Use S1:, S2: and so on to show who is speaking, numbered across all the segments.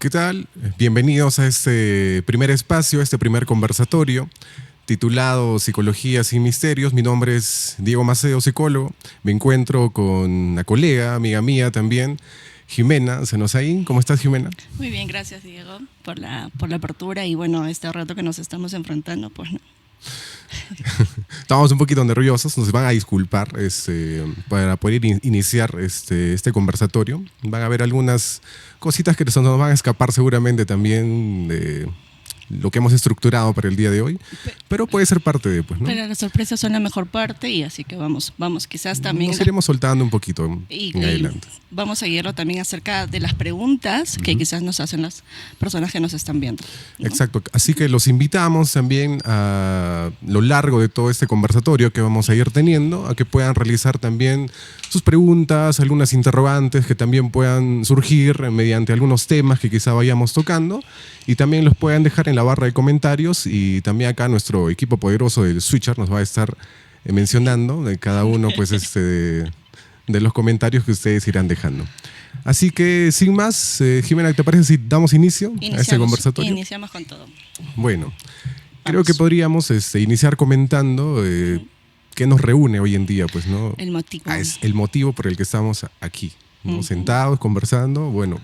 S1: ¿qué tal? Bienvenidos a este primer espacio, a este primer conversatorio titulado Psicología sin Misterios. Mi nombre es Diego Maceo, psicólogo. Me encuentro con una colega, amiga mía también, Jimena Senosaín. ¿Cómo estás, Jimena?
S2: Muy bien, gracias, Diego, por la apertura y bueno, este reto que nos estamos enfrentando, pues no.
S1: Estamos un poquito nerviosos, nos van a disculpar para poder iniciar este conversatorio. Van a haber algunas cositas que nos van a escapar seguramente también de lo que hemos estructurado para el día de hoy, pero puede ser parte de, pues, ¿no?
S2: Pero las sorpresas son la mejor parte y así que vamos, quizás también...
S1: Nos iremos soltando un poquito en adelante.
S2: Vamos a seguirlo también acerca de las preguntas que quizás nos hacen las personas que nos están viendo, ¿no?
S1: Exacto, así que los invitamos también a lo largo de todo este conversatorio que vamos a ir teniendo, a que puedan realizar también sus preguntas, algunas interrogantes que también puedan surgir mediante algunos temas que quizá vayamos tocando, y también los puedan dejar en la barra de comentarios, y también acá nuestro equipo poderoso del Switcher nos va a estar mencionando de cada uno pues de los comentarios que ustedes irán dejando. Así que sin más, Jimena, ¿te parece si damos inicio a este conversatorio?
S2: Iniciamos con todo.
S1: Bueno, creo que podríamos iniciar comentando qué nos reúne hoy en día, pues, ¿no?
S2: El motivo.
S1: Es el motivo por el que estamos aquí, ¿no? Sentados, conversando, bueno,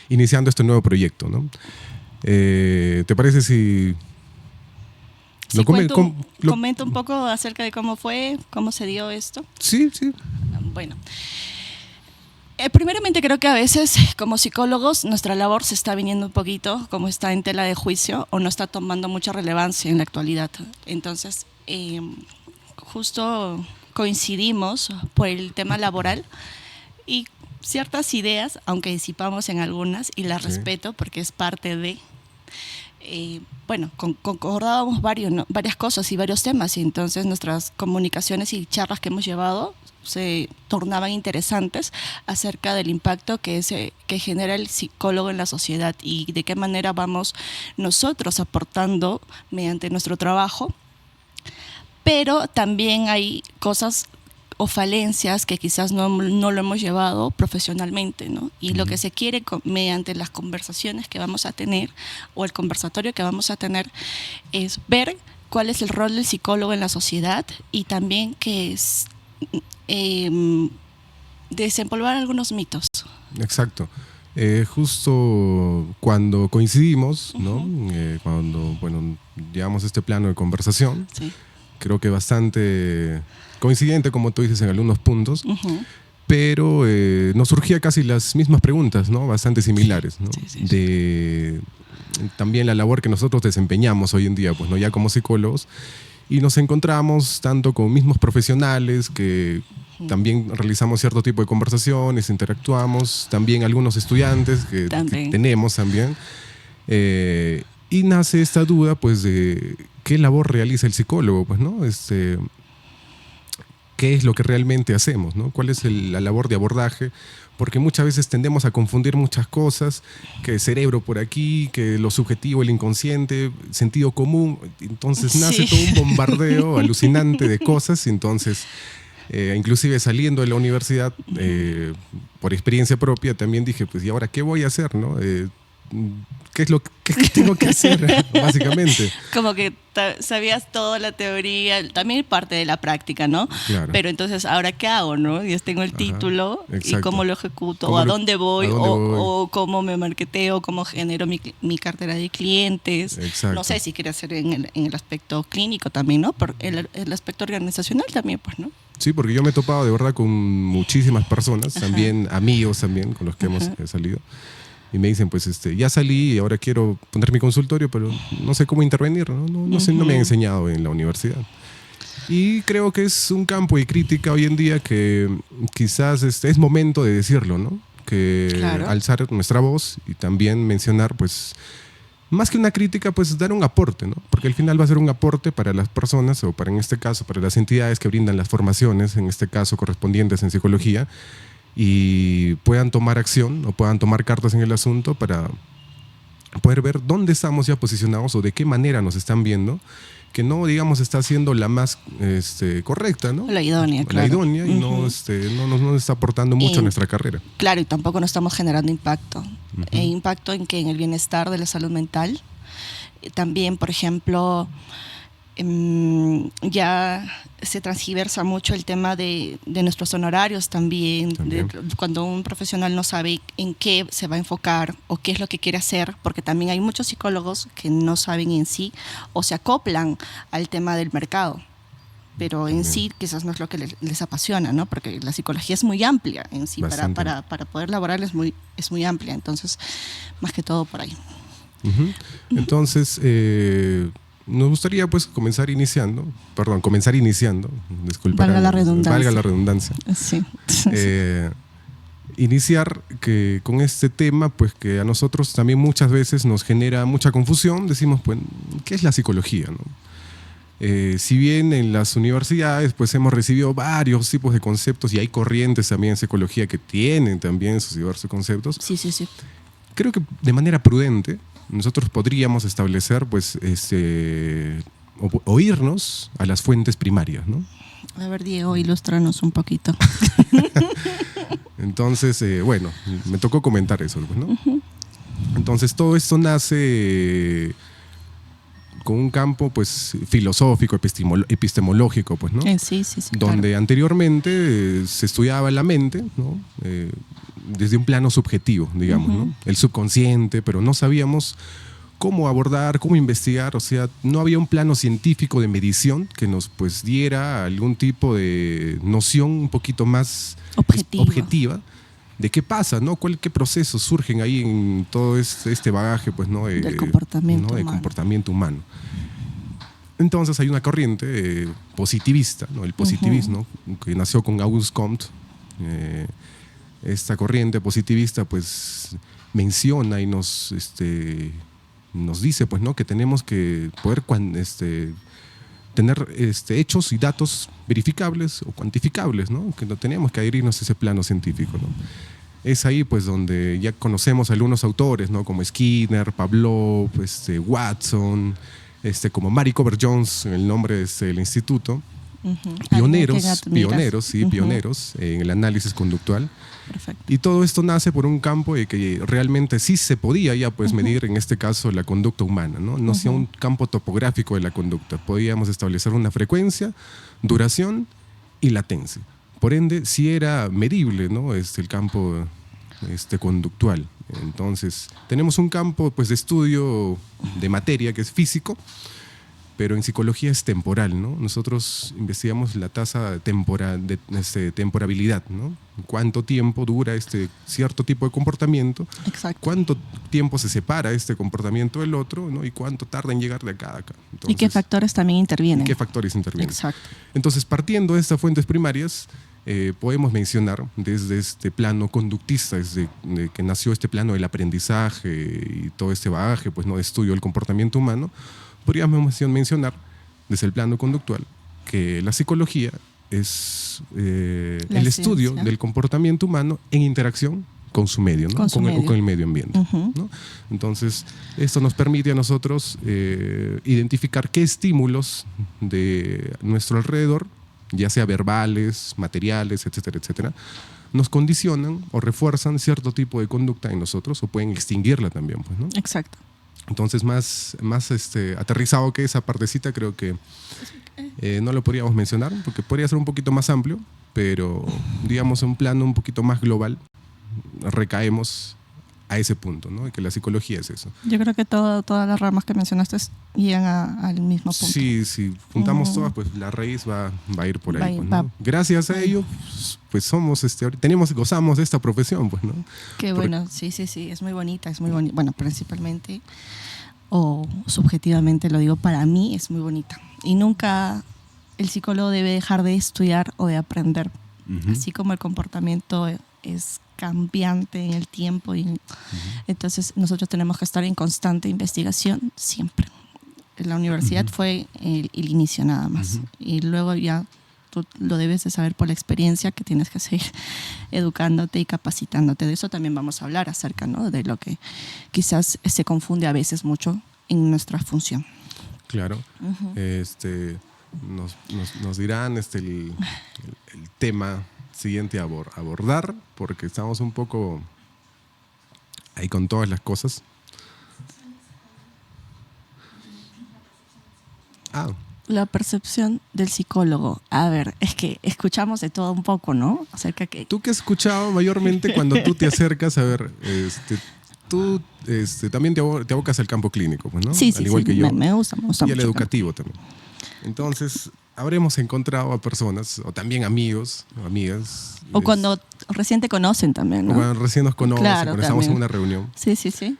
S1: iniciando este nuevo proyecto, ¿no? ¿Te parece si...
S2: Sí, comento un poco acerca de cómo fue, cómo se dio esto.
S1: Sí.
S2: Bueno, primeramente creo que a veces como psicólogos nuestra labor se está viniendo un poquito como está en tela de juicio o no está tomando mucha relevancia en la actualidad. Entonces, justo coincidimos por el tema laboral y ciertas ideas, aunque disipamos en algunas y las respeto porque es parte de... concordábamos varias cosas y varios temas, y entonces nuestras comunicaciones y charlas que hemos llevado se tornaban interesantes acerca del impacto que genera el psicólogo en la sociedad y de qué manera vamos nosotros aportando mediante nuestro trabajo. Pero también hay cosas o falencias que quizás no lo hemos llevado profesionalmente, ¿no? Y lo que se quiere mediante las conversaciones que vamos a tener o el conversatorio que vamos a tener es ver cuál es el rol del psicólogo en la sociedad y también que es desempolvar algunos mitos.
S1: Exacto. Justo cuando coincidimos, ¿no? Cuando, llevamos este plano de conversación,
S2: sí.
S1: Creo que bastante coincidente, como tú dices, en algunos puntos, pero nos surgía casi las mismas preguntas, ¿no? Bastante similares, ¿no?
S2: Sí.
S1: De también la labor que nosotros desempeñamos hoy en día, pues, ¿no? Ya como psicólogos, y nos encontramos tanto con mismos profesionales que también realizamos cierto tipo de conversaciones, interactuamos, también algunos estudiantes que tenemos también, y nace esta duda, pues, de qué labor realiza el psicólogo, pues, ¿no? ¿Qué es lo que realmente hacemos, ¿no? ¿Cuál es la labor de abordaje? Porque muchas veces tendemos a confundir muchas cosas, que el cerebro por aquí, que lo subjetivo, el inconsciente, sentido común. Entonces nace todo un bombardeo alucinante de cosas. Entonces, inclusive saliendo de la universidad, por experiencia propia, también dije, pues, ¿y ahora qué voy a hacer, no? ¿Qué es lo que tengo que hacer, básicamente?
S2: Como que sabías toda la teoría, también parte de la práctica, ¿no?
S1: Claro.
S2: Pero entonces, ¿ahora qué hago, no? Ya tengo el título,
S1: exacto.
S2: y cómo lo ejecuto, o a dónde voy, o cómo me marketeo, cómo genero mi cartera de clientes.
S1: Exacto.
S2: No sé si quiere hacer en el aspecto clínico también, ¿no? Por el aspecto organizacional también, pues, ¿no?
S1: Sí, porque yo me he topado de verdad con muchísimas personas, también amigos también con los que hemos salido. Y me dicen, pues, ya salí y ahora quiero poner mi consultorio, pero no sé cómo intervenir, ¿no? No sé, no me han enseñado en la universidad. Y creo que es un campo de crítica hoy en día que quizás es momento de decirlo, ¿no? Que
S2: claro.
S1: Alzar nuestra voz y también mencionar, pues, más que una crítica, pues dar un aporte, ¿no? Porque al final va a ser un aporte para las personas, o en este caso, para las entidades que brindan las formaciones, en este caso correspondientes en psicología, y puedan tomar acción o puedan tomar cartas en el asunto para poder ver dónde estamos ya posicionados o de qué manera nos están viendo, que no, digamos, está siendo la más correcta, ¿no?
S2: La idónea, claro.
S1: La idónea, y no está aportando mucho a nuestra carrera.
S2: Claro, y tampoco no estamos generando impacto. impacto en el bienestar de la salud mental. También, por ejemplo, ya se transgiversa mucho el tema de nuestros honorarios también. Cuando un profesional no sabe en qué se va a enfocar o qué es lo que quiere hacer, porque también hay muchos psicólogos que no saben en sí o se acoplan al tema del mercado, pero en sí quizás no es lo que les apasiona, ¿no? Porque la psicología es muy amplia en sí, para poder laborar es muy amplia, entonces más que todo por ahí.
S1: Entonces, nos gustaría pues comenzar iniciando, disculpa.
S2: Valga la
S1: redundancia.
S2: Sí.
S1: Iniciar con este tema, pues que a nosotros también muchas veces nos genera mucha confusión. Decimos, pues, ¿qué es la psicología, no? Si bien en las universidades pues hemos recibido varios tipos de conceptos y hay corrientes también en psicología que tienen también sus diversos conceptos.
S2: Sí.
S1: Creo que de manera prudente nosotros podríamos establecer pues oírnos a las fuentes primarias, ¿no?
S2: A ver, Diego, ilústranos un poquito.
S1: Entonces, bueno, me tocó comentar eso, pues, ¿no? Entonces todo esto nace con un campo pues filosófico, epistemológico, pues, ¿no?
S2: Sí,
S1: donde
S2: claro.
S1: Anteriormente se estudiaba la mente, ¿no? Desde un plano subjetivo, digamos, ¿no? El subconsciente, pero no sabíamos cómo abordar, cómo investigar, o sea, no había un plano científico de medición que nos pues diera algún tipo de noción un poquito más objetiva de qué pasa, ¿no? ¿Qué procesos surgen ahí en todo este bagaje, pues, ¿no?
S2: Del comportamiento,
S1: ¿no? De comportamiento humano. Entonces hay una corriente positivista, ¿no? El positivismo, que nació con Auguste Comte. Esta corriente positivista, pues, menciona y nos dice, pues, ¿no? Que tenemos que poder tener hechos y datos verificables o cuantificables, ¿no? Que no tenemos que adherirnos a ese plano científico, ¿no? Es ahí pues donde ya conocemos a algunos autores, ¿no? Como Skinner, Pavlov, Watson, como Mary Cooper Jones, el nombre del instituto. Pioneros en el análisis conductual.
S2: Perfecto.
S1: Y todo esto nace por un campo de que realmente sí se podía ya pues medir, en este caso, la conducta humana, ¿no? No sea un campo topográfico de la conducta. Podíamos establecer una frecuencia, duración y latencia. Por ende, sí era medible, ¿no? El campo conductual. Entonces, tenemos un campo pues, de estudio de materia que es físico, pero en psicología es temporal, ¿no? Nosotros investigamos la tasa de temporabilidad, ¿no? Cuánto tiempo dura cierto tipo de comportamiento.
S2: Exacto.
S1: Cuánto tiempo se separa este comportamiento del otro, ¿no? Y cuánto tarda en llegar de acá a acá. Entonces,
S2: ¿y qué factores también intervienen?
S1: Exacto. Entonces, partiendo de estas fuentes primarias, podemos mencionar desde este plano conductista, desde que nació este plano del aprendizaje y todo este bagaje, pues, ¿no? De estudio del comportamiento humano. Podríamos mencionar desde el plano conductual que la psicología es el estudio del comportamiento humano en interacción con su medio, ¿no? Con el medio ambiente, ¿no? Entonces, esto nos permite a nosotros identificar qué estímulos de nuestro alrededor, ya sea verbales, materiales, etcétera, etcétera, nos condicionan o refuerzan cierto tipo de conducta en nosotros o pueden extinguirla también, pues, ¿no?
S2: Exacto.
S1: Entonces, más aterrizado que esa partecita, creo que no lo podríamos mencionar, porque podría ser un poquito más amplio, pero digamos en un plano un poquito más global, recaemos a ese punto, ¿no? De que la psicología es eso.
S2: Yo creo que todas las ramas que mencionaste llegan al mismo punto.
S1: Sí, si juntamos todas, pues la raíz va a ir por ahí. Pues, ¿no? Gracias a ello, pues somos, gozamos de esta profesión, pues, ¿no?
S2: Qué bueno, sí, es muy bonita, es muy bonita. Bueno, principalmente o subjetivamente lo digo, para mí es muy bonita. Y nunca el psicólogo debe dejar de estudiar o de aprender. Así como el comportamiento es cambiante en el tiempo y entonces nosotros tenemos que estar en constante investigación siempre. La universidad fue el inicio nada más y luego ya tú lo debes de saber por la experiencia que tienes que seguir educándote y capacitándote. De eso también vamos a hablar acerca, ¿no? De lo que quizás se confunde a veces mucho en nuestra función.
S1: Claro. Nos dirán el tema siguiente a abordar, porque estamos un poco ahí con todas las cosas. Ah,
S2: La percepción del psicólogo. A ver, es que escuchamos de todo un poco, ¿no? Acerca que...
S1: tú que has escuchado mayormente cuando tú te acercas, a ver, tú también te abocas al campo clínico, pues, ¿no?
S2: Sí,
S1: Al igual que yo.
S2: me gusta
S1: Y al
S2: mucho.
S1: educativo también. Entonces, habremos encontrado a personas, o también amigos, o amigas.
S2: O cuando recién te conocen también, ¿no?
S1: O cuando recién nos conocen,
S2: Claro,
S1: cuando estamos en
S2: también.
S1: una reunión.
S2: Sí, sí, sí.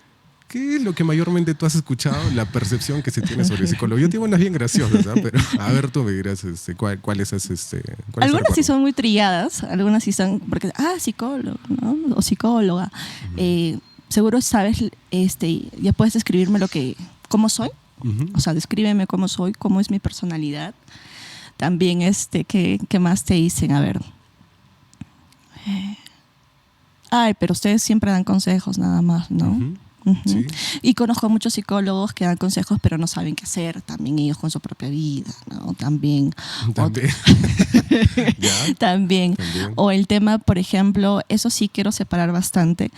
S1: ¿Qué es lo que mayormente tú has escuchado, la percepción que se tiene sobre el psicólogo? Yo tengo unas bien graciosas, ¿ah? Pero a ver, tú me dirás cuáles has.
S2: Algunas sí son muy trilladas, algunas sí son, porque, psicólogo, ¿no? O psicóloga. Seguro sabes, ya puedes describirme cómo soy. O sea, descríbeme cómo soy, cómo es mi personalidad. También, ¿qué más te dicen? A ver. Pero ustedes siempre dan consejos nada más, ¿no?
S1: Sí.
S2: Y conozco muchos psicólogos que dan consejos pero no saben qué hacer, también ellos con su propia vida, ¿no? También.
S1: ¿Ya?
S2: También. O el tema, por ejemplo, eso sí quiero separar bastante,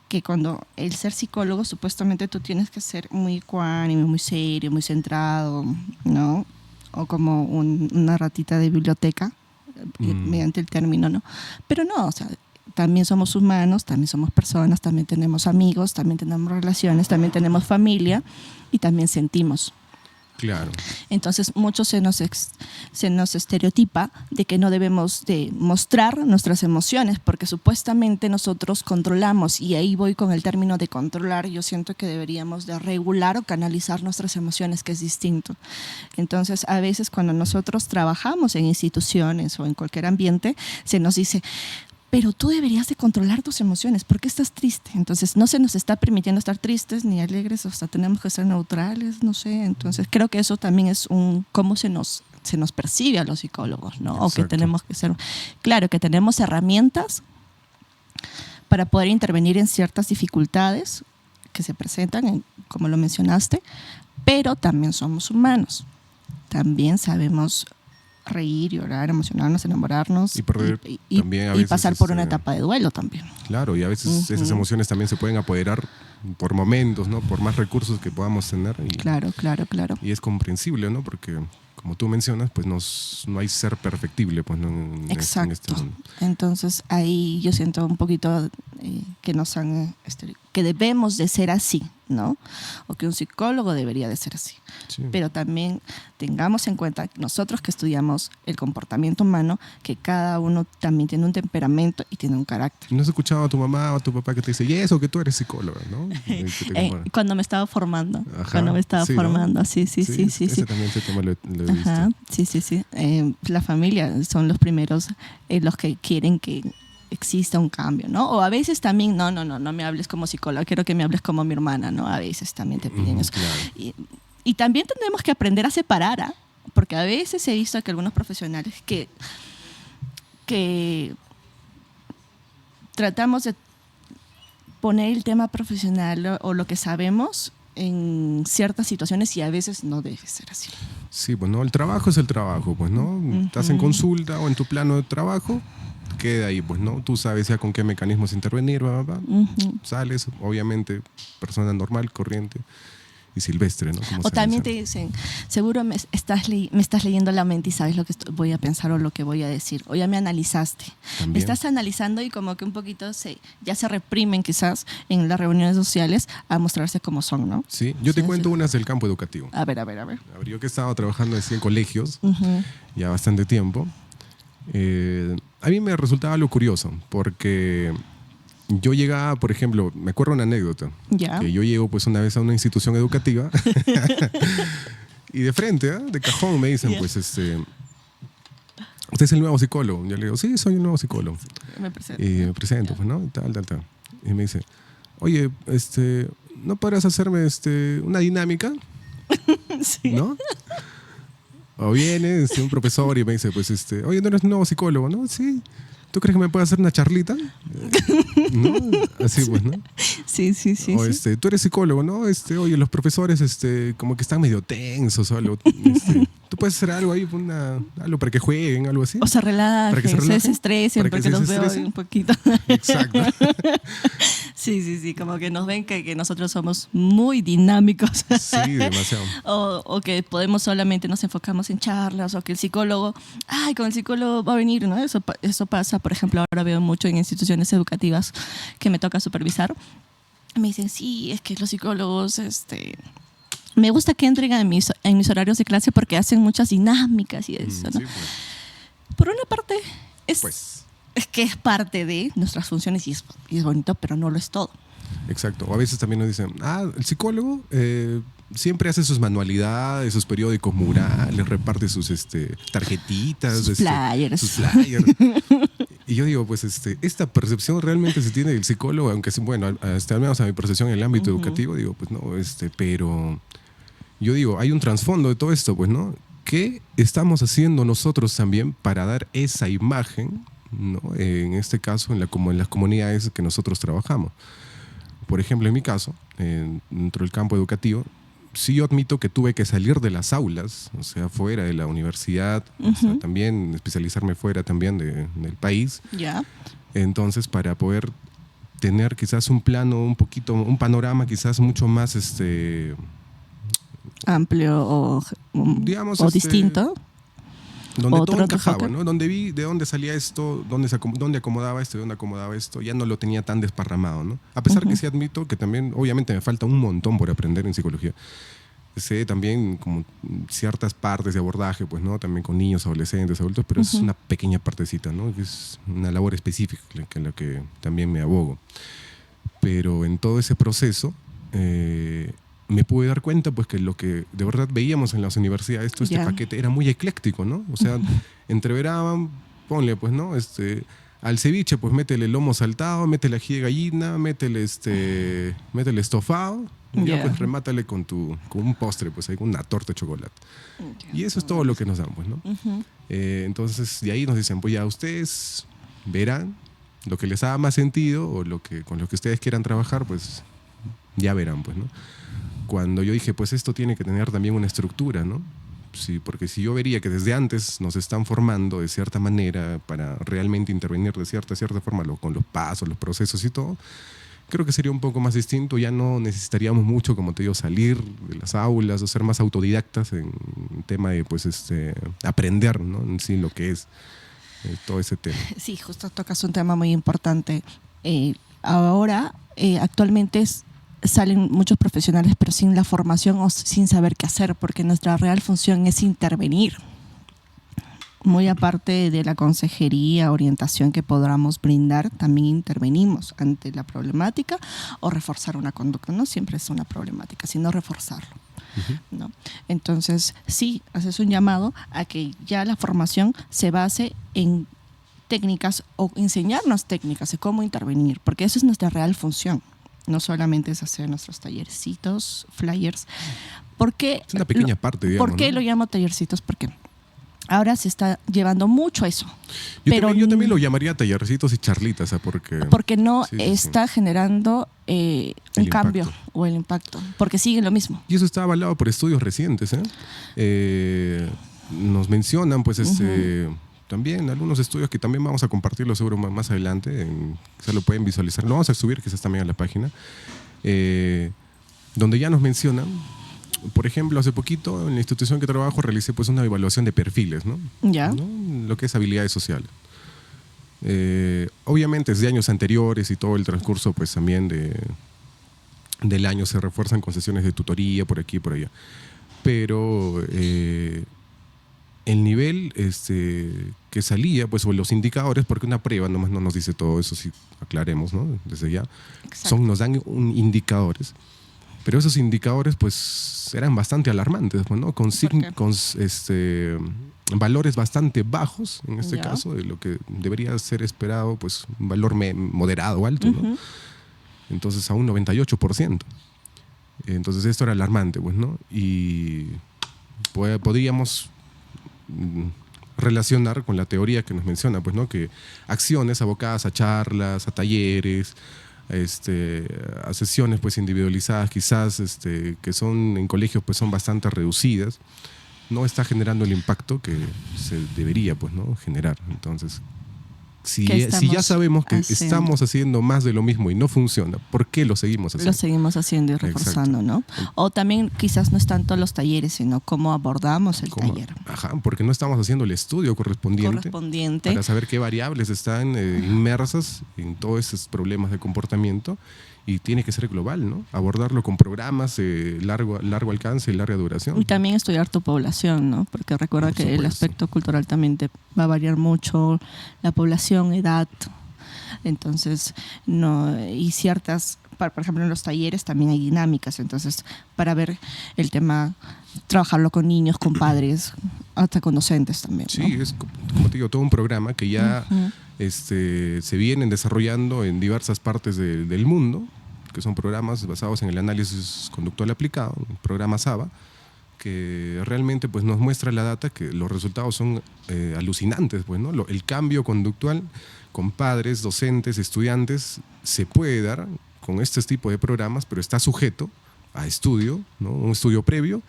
S2: que cuando el ser psicólogo supuestamente tú tienes que ser muy ecuánime, muy serio, muy centrado, ¿no? O como una ratita de biblioteca, mediante el término, ¿no? Pero no, o sea, también somos humanos, también somos personas, también tenemos amigos, también tenemos relaciones, también tenemos familia y también sentimos.
S1: Claro.
S2: Entonces, mucho se nos estereotipa de que no debemos de mostrar nuestras emociones porque supuestamente nosotros controlamos, y ahí voy con el término de controlar. Yo siento que deberíamos de regular o canalizar nuestras emociones, que es distinto. Entonces, a veces cuando nosotros trabajamos en instituciones o en cualquier ambiente, se nos dice: pero tú deberías de controlar tus emociones, ¿por qué estás triste? Entonces no se nos está permitiendo estar tristes ni alegres, o sea, tenemos que ser neutrales, no sé. Entonces creo que eso también es cómo se nos percibe a los psicólogos, ¿no?
S1: Exacto.
S2: O que tenemos que ser, claro, que tenemos herramientas para poder intervenir en ciertas dificultades que se presentan, como lo mencionaste, pero también somos humanos, también sabemos reír, llorar, emocionarnos, enamorarnos
S1: y perder también a veces,
S2: pasar por una etapa de duelo también.
S1: Claro, y a veces esas emociones también se pueden apoderar por momentos, ¿no? Por más recursos que podamos tener.
S2: Claro.
S1: Y es comprensible, ¿no? Porque, como tú mencionas, pues no hay ser perfectible, pues, ¿no?
S2: Exacto.
S1: En este mundo.
S2: Entonces ahí yo siento un poquito que que debemos de ser así, ¿no? O que un psicólogo debería de ser así.
S1: Sí.
S2: Pero también tengamos en cuenta, nosotros que estudiamos el comportamiento humano, que cada uno también tiene un temperamento y tiene un carácter.
S1: ¿No has escuchado a tu mamá o a tu papá que te dice, y eso, que tú eres psicóloga, ¿no?
S2: Cuando me estaba formando.
S1: Ajá,
S2: cuando me estaba
S1: sí,
S2: formando,
S1: ¿no?
S2: sí.
S1: Ese también ese tema lo he visto.
S2: Ajá, sí. La familia son los primeros los que quieren que exista un cambio, ¿no? O a veces también, no me hables como psicóloga, quiero que me hables como mi hermana, ¿no? A veces también te piden eso.
S1: Claro.
S2: Y también tenemos que aprender a separar, ¿ah? Porque a veces he visto que algunos profesionales que tratamos de poner el tema profesional o lo que sabemos en ciertas situaciones y a veces no debe ser así.
S1: Sí, pues no, el trabajo es el trabajo, pues, ¿no? Estás en consulta o en tu plano de trabajo, queda ahí, pues, ¿no? Tú sabes ya con qué mecanismos intervenir, sales, obviamente, persona normal, corriente y silvestre, ¿no?
S2: O también te dicen, seguro me estás leyendo la mente y sabes lo que voy a pensar o lo que voy a decir, o ya me analizaste.
S1: También.
S2: Me estás analizando y como que un poquito ya se reprimen quizás en las reuniones sociales a mostrarse como son, ¿no?
S1: Sí, yo te cuento unas del campo educativo.
S2: A ver.
S1: A ver, yo que he estado trabajando así en colegios ya bastante tiempo, a mí me resultaba algo curioso, porque yo llegaba, por ejemplo, me acuerdo una anécdota, que yo llego pues una vez a una institución educativa y de frente, de cajón me dicen, pues, usted es el nuevo psicólogo. Yo le digo, sí, soy un nuevo psicólogo.
S2: Me presento.
S1: Y me presento, pues, ¿no? Tal. Y me dice, oye, ¿no podrás hacerme una dinámica?
S2: Sí.
S1: ¿No? O viene un profesor y me dice, pues, oye, ¿no eres nuevo psicólogo? ¿No? Sí. ¿Tú crees que me puede hacer una charlita? ¿No? Así, pues, ¿no?
S2: Sí.
S1: O tú eres psicólogo, ¿no? Oye, los profesores como que están medio tensos o algo. ¿Tú puede ser algo ahí, algo para que jueguen, algo así.
S2: O se relajen,
S1: Para que se
S2: se
S1: relajen,
S2: desestresen,
S1: para que
S2: porque
S1: se
S2: los veo
S1: desestresen.
S2: un poquito.
S1: Exacto.
S2: Sí, como que nos ven que nosotros somos muy dinámicos.
S1: Sí, demasiado.
S2: O que podemos solamente nos enfocamos en charlas, o que el psicólogo, con el psicólogo va a venir, ¿no? Eso pasa, por ejemplo, ahora veo mucho en instituciones educativas que me toca supervisar. Me dicen, sí, es que los psicólogos, me gusta que entren en mis horarios de clase porque hacen muchas dinámicas y eso, ¿no?
S1: Sí, pues.
S2: Por una parte,
S1: Pues.
S2: es que es parte de nuestras funciones y es bonito, pero no lo es todo.
S1: Exacto. O a veces también nos dicen, el psicólogo siempre hace sus manualidades, sus periódicos murales, reparte sus tarjetitas,
S2: Sus flyers.
S1: sus flyers. Y yo digo, pues esta percepción realmente se tiene del psicólogo, aunque bueno, al menos a mi percepción en el ámbito educativo, digo, pues no, pero yo digo, hay un trasfondo de todo esto, pues, ¿no? ¿Qué estamos haciendo nosotros también para dar esa imagen, ¿no? En este caso, como en las comunidades que nosotros trabajamos? Por ejemplo, en mi caso, dentro del campo educativo, sí yo admito que tuve que salir de las aulas, o sea, fuera de la universidad, o sea, también especializarme fuera también del país.
S2: Ya.
S1: Entonces, para poder tener quizás un plano, un panorama quizás mucho más,
S2: Amplio
S1: digamos,
S2: o distinto.
S1: donde
S2: Otro
S1: todo encajaba,
S2: enfoque.
S1: ¿no? Donde vi de dónde salía esto, dónde acomodaba esto, de dónde acomodaba esto, ya no lo tenía tan desparramado, ¿no? A pesar que sí admito que también, obviamente, me falta un montón por aprender en psicología. Sé también como ciertas partes de abordaje, pues, ¿no? También con niños, adolescentes, adultos, pero es una pequeña partecita, ¿no? Es una labor específica en la que también me abogo. Pero en todo ese proceso me pude dar cuenta pues que lo que de verdad veíamos en las universidades, todo este paquete era muy ecléctico, ¿no? O sea, entreveraban, ponle pues, ¿no? Al ceviche pues métele lomo saltado, métele ají de gallina, métele estofado, y ya pues remátale con un postre, pues ahí con una torta de chocolate. Y eso es todo lo que nos dan, pues, ¿no? Entonces de ahí nos dicen, pues ya ustedes verán lo que les haga más sentido o con lo que ustedes quieran trabajar, pues ya verán, pues, ¿no? Cuando yo dije, pues esto tiene que tener también una estructura, ¿no? Sí, porque si yo vería que desde antes nos están formando de cierta manera para realmente intervenir de cierta forma con los pasos, los procesos y todo, creo que sería un poco más distinto. Ya no necesitaríamos mucho, como te digo, salir de las aulas o ser más autodidactas en tema de, pues, aprender, ¿no? En sí lo que es todo ese tema.
S2: Sí, justo tocas un tema muy importante. Ahora, actualmente salen muchos profesionales, pero sin la formación o sin saber qué hacer, porque nuestra real función es intervenir. Muy aparte de la consejería, orientación que podamos brindar, también intervenimos ante la problemática o reforzar una conducta. No siempre es una problemática, sino reforzarlo. ¿No? Entonces, sí, haces un llamado a que ya la formación se base en técnicas o enseñarnos técnicas de cómo intervenir, porque eso es nuestra real función. No solamente es hacer nuestros tallercitos, flyers.
S1: Es una pequeña parte, digamos.
S2: ¿Por qué lo llamo tallercitos? Porque ahora se está llevando mucho eso.
S1: Yo también lo llamaría tallercitos y charlitas,
S2: porque no está generando un cambio
S1: impacto.
S2: o el impacto, porque sigue lo mismo.
S1: Y eso está avalado por estudios recientes, nos mencionan, pues, también algunos estudios que también vamos a compartirlo seguro más adelante, se lo pueden visualizar, lo vamos a subir quizás también a la página, donde ya nos mencionan, por ejemplo, hace poquito en la institución que trabajo realicé pues una evaluación de perfiles, ¿no?
S2: Ya.
S1: ¿No? Lo que es habilidades sociales. Obviamente desde años anteriores y todo el transcurso pues también del año se refuerzan con sesiones de tutoría por aquí y por allá, pero el nivel que salía, pues, o los indicadores, porque una prueba nomás no nos dice todo eso, si aclaremos, ¿no? Desde ya. Nos dan indicadores, pero esos indicadores, pues, eran bastante alarmantes, ¿no? Con valores bastante bajos, en este caso, de lo que debería ser esperado, pues, un valor moderado o alto, ¿no? Entonces, a un 98%. Entonces, esto era alarmante, pues, ¿no? Y podríamos relacionar con la teoría que nos menciona, pues, ¿no? Que acciones abocadas a charlas, a talleres, a sesiones pues individualizadas quizás, que son en colegios pues son bastante reducidas, no está generando el impacto que se debería, pues, ¿no?, generar. Entonces, si ya sabemos que estamos haciendo más de lo mismo y no funciona, ¿por qué lo seguimos haciendo?
S2: Lo seguimos haciendo y reforzando, ¿no? O también quizás no es tanto los talleres, sino cómo abordamos el taller.
S1: Ajá, porque no estamos haciendo el estudio correspondiente para saber qué variables están inmersas en todos esos problemas de comportamiento, y tiene que ser global, ¿no? Abordarlo con programas largo alcance y larga duración.
S2: Y también estudiar tu población, ¿no? Porque recuerda que el aspecto cultural también te va a variar mucho, la población, edad. Entonces, y ciertas, por ejemplo, en los talleres también hay dinámicas. Entonces, para ver el tema, trabajarlo con niños, con padres, hasta con docentes también, ¿no?
S1: Sí, es, como te digo, todo un programa que ya se vienen desarrollando en diversas partes del mundo, que son programas basados en el análisis conductual aplicado, el programa SABA, que realmente pues, nos muestra la data que los resultados son alucinantes, pues, ¿no? El cambio conductual con padres, docentes, estudiantes se puede dar con este tipo de programas, pero está sujeto a estudio, ¿no?, un estudio previo,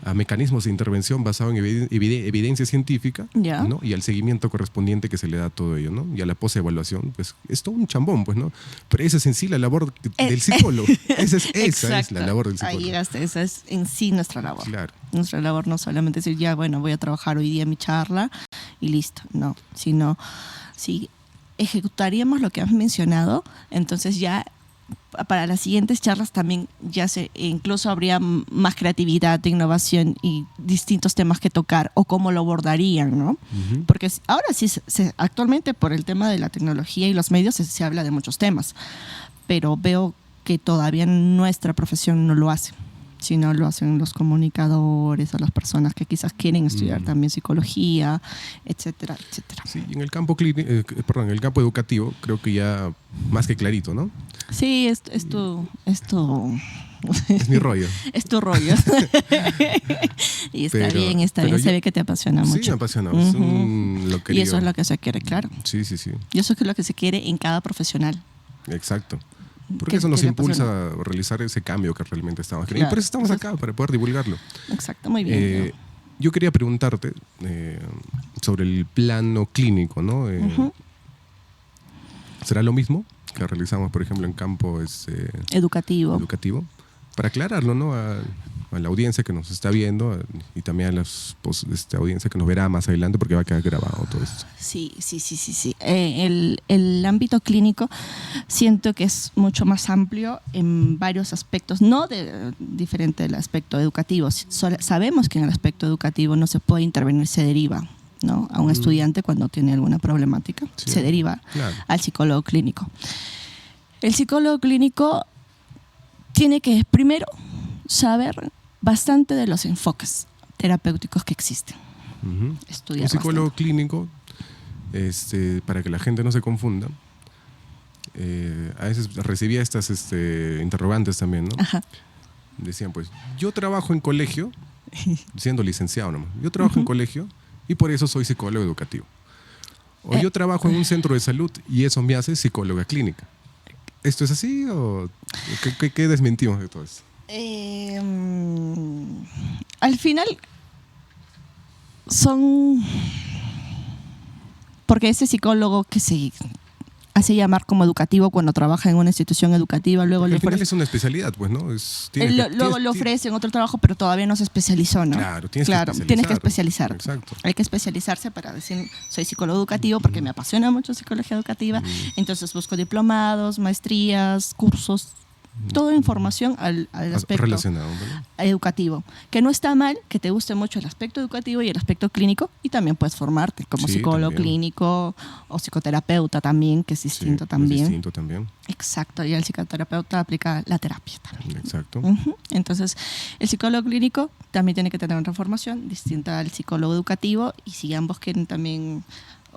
S1: a mecanismos de intervención basados en evidencia científica, ¿no?, y al seguimiento correspondiente que se le da a todo ello, ¿no?, y a la posevaluación. Pues es todo un chambón, pues, ¿no? Pero esa es en sí la labor del psicólogo. Esa es la labor del psicólogo.
S2: Ahí llegaste, esa es en sí nuestra labor.
S1: Claro.
S2: Nuestra labor no solamente decir, ya, bueno, voy a trabajar hoy día mi charla y listo. No, sino si ejecutaríamos lo que has mencionado, entonces ya para las siguientes charlas también incluso habría más creatividad, innovación y distintos temas que tocar, o cómo lo abordarían, ¿no? Porque ahora sí, actualmente por el tema de la tecnología y los medios se habla de muchos temas, pero veo que todavía nuestra profesión no lo hace, sino lo hacen los comunicadores o las personas que quizás quieren estudiar también psicología, etcétera, etcétera.
S1: Sí, en el campo en el campo educativo creo que ya más que clarito, ¿no?
S2: Sí, es tu
S1: es mi rollo.
S2: Es tu rollo. Y está bien, se ve que te apasiona mucho.
S1: Sí, me apasiona.
S2: Y eso es lo que se quiere, claro.
S1: Sí.
S2: Y eso es lo que se quiere en cada profesional.
S1: Exacto. Porque eso nos impulsa a realizar ese cambio que realmente estamos queriendo. Y por eso estamos acá, para poder divulgarlo.
S2: Exacto, muy bien.
S1: Yo quería preguntarte sobre el plano clínico, ¿no? ¿Será lo mismo que realizamos, por ejemplo, en campo
S2: educativo?
S1: Para aclararlo, ¿no?, a la audiencia que nos está viendo y también a la audiencia que nos verá más adelante, porque va a quedar grabado todo esto.
S2: Sí. El ámbito clínico siento que es mucho más amplio en varios aspectos, no diferente del aspecto educativo. Sabemos que en el aspecto educativo no se puede intervenir, se deriva, ¿no?, a un estudiante cuando tiene alguna problemática, se deriva al psicólogo clínico. El psicólogo clínico tiene que primero saber bastante de los enfoques terapéuticos que existen. Estudiar
S1: un psicólogo
S2: bastante.
S1: Clínico, para que la gente no se confunda, a veces recibía estas interrogantes también, ¿no?
S2: Ajá.
S1: Decían, pues, yo trabajo en colegio, siendo licenciado nomás, yo trabajo en colegio y por eso soy psicólogo educativo. O yo trabajo en un centro de salud y eso me hace psicóloga clínica. ¿Esto es así o qué desmentimos de todo esto?
S2: Al final son... Porque ese psicólogo que se hace llamar como educativo cuando trabaja en una institución educativa, luego
S1: al final es una especialidad, pues, ¿no?
S2: Luego le ofrecen otro trabajo, pero todavía no se especializó, ¿no?
S1: Claro,
S2: tienes que especializar.
S1: Exacto.
S2: Hay que especializarse para decir, soy psicólogo educativo porque me apasiona mucho psicología educativa, entonces busco diplomados, maestrías, cursos, toda información al aspecto
S1: relacionado, ¿no?,
S2: educativo. Que no está mal que te guste mucho el aspecto educativo y el aspecto clínico, y también puedes formarte como psicólogo clínico o psicoterapeuta también, que es distinto también.
S1: Es distinto también.
S2: Exacto, y el psicoterapeuta aplica la terapia también.
S1: Exacto.
S2: Entonces, el psicólogo clínico también tiene que tener una formación distinta al psicólogo educativo, y si ambos quieren también,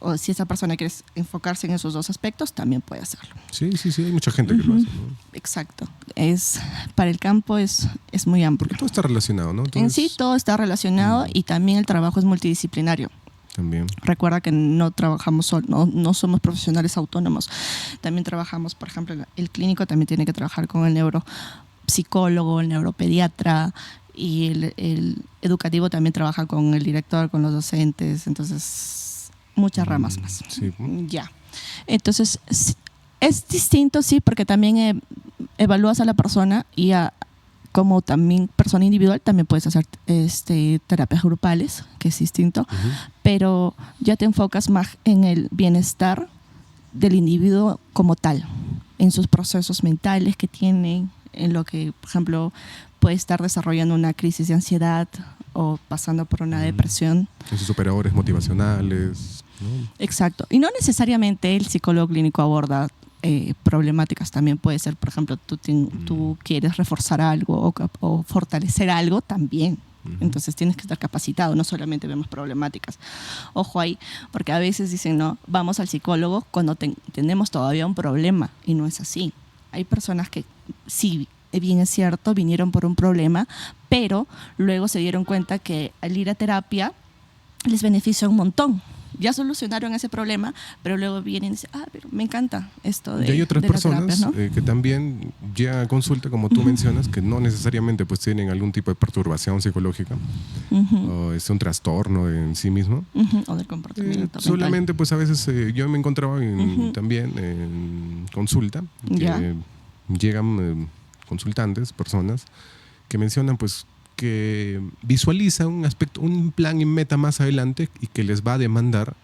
S2: o si esa persona quiere enfocarse en esos dos aspectos, también puede hacerlo.
S1: Sí, hay mucha gente que lo hace, ¿no?
S2: Exacto. Para el campo es muy amplio.
S1: Porque todo está relacionado, ¿no?
S2: En sí todo está relacionado, y también el trabajo es multidisciplinario.
S1: También.
S2: Recuerda que no trabajamos no somos profesionales autónomos. También trabajamos, por ejemplo, el clínico también tiene que trabajar con el neuropsicólogo, el neuropediatra, y el educativo también trabaja con el director, con los docentes, entonces muchas ramas más.
S1: Sí.
S2: Ya. Entonces, es distinto, sí, porque también evalúas a la persona y como también persona individual, también puedes hacer terapias grupales, que es distinto, pero ya te enfocas más en el bienestar del individuo como tal, en sus procesos mentales que tiene, en lo que, por ejemplo, puede estar desarrollando una crisis de ansiedad o pasando por una depresión.
S1: En sus operadores motivacionales, ¿no?
S2: Exacto. Y no necesariamente el psicólogo clínico aborda problemáticas. También puede ser, por ejemplo, tú quieres reforzar algo o fortalecer algo también. Entonces tienes que estar capacitado, no solamente vemos problemáticas. Ojo ahí, porque a veces dicen, no, vamos al psicólogo cuando tenemos todavía un problema, y no es así. Hay personas que sí, bien es cierto, vinieron por un problema, pero luego se dieron cuenta que al ir a terapia les beneficia un montón. Ya solucionaron ese problema, pero luego vienen y dicen, pero me encanta esto de.
S1: Y hay otras
S2: de
S1: personas
S2: las terapias, ¿no?
S1: que también llegan a consulta, como tú mencionas, que no necesariamente pues tienen algún tipo de perturbación psicológica o es un trastorno en sí mismo.
S2: O del comportamiento.
S1: Solamente pues a veces yo me encontraba también en consulta, que llegan consultantes, personas que mencionan pues que visualiza un aspecto, un plan y meta más adelante y que les va a demandar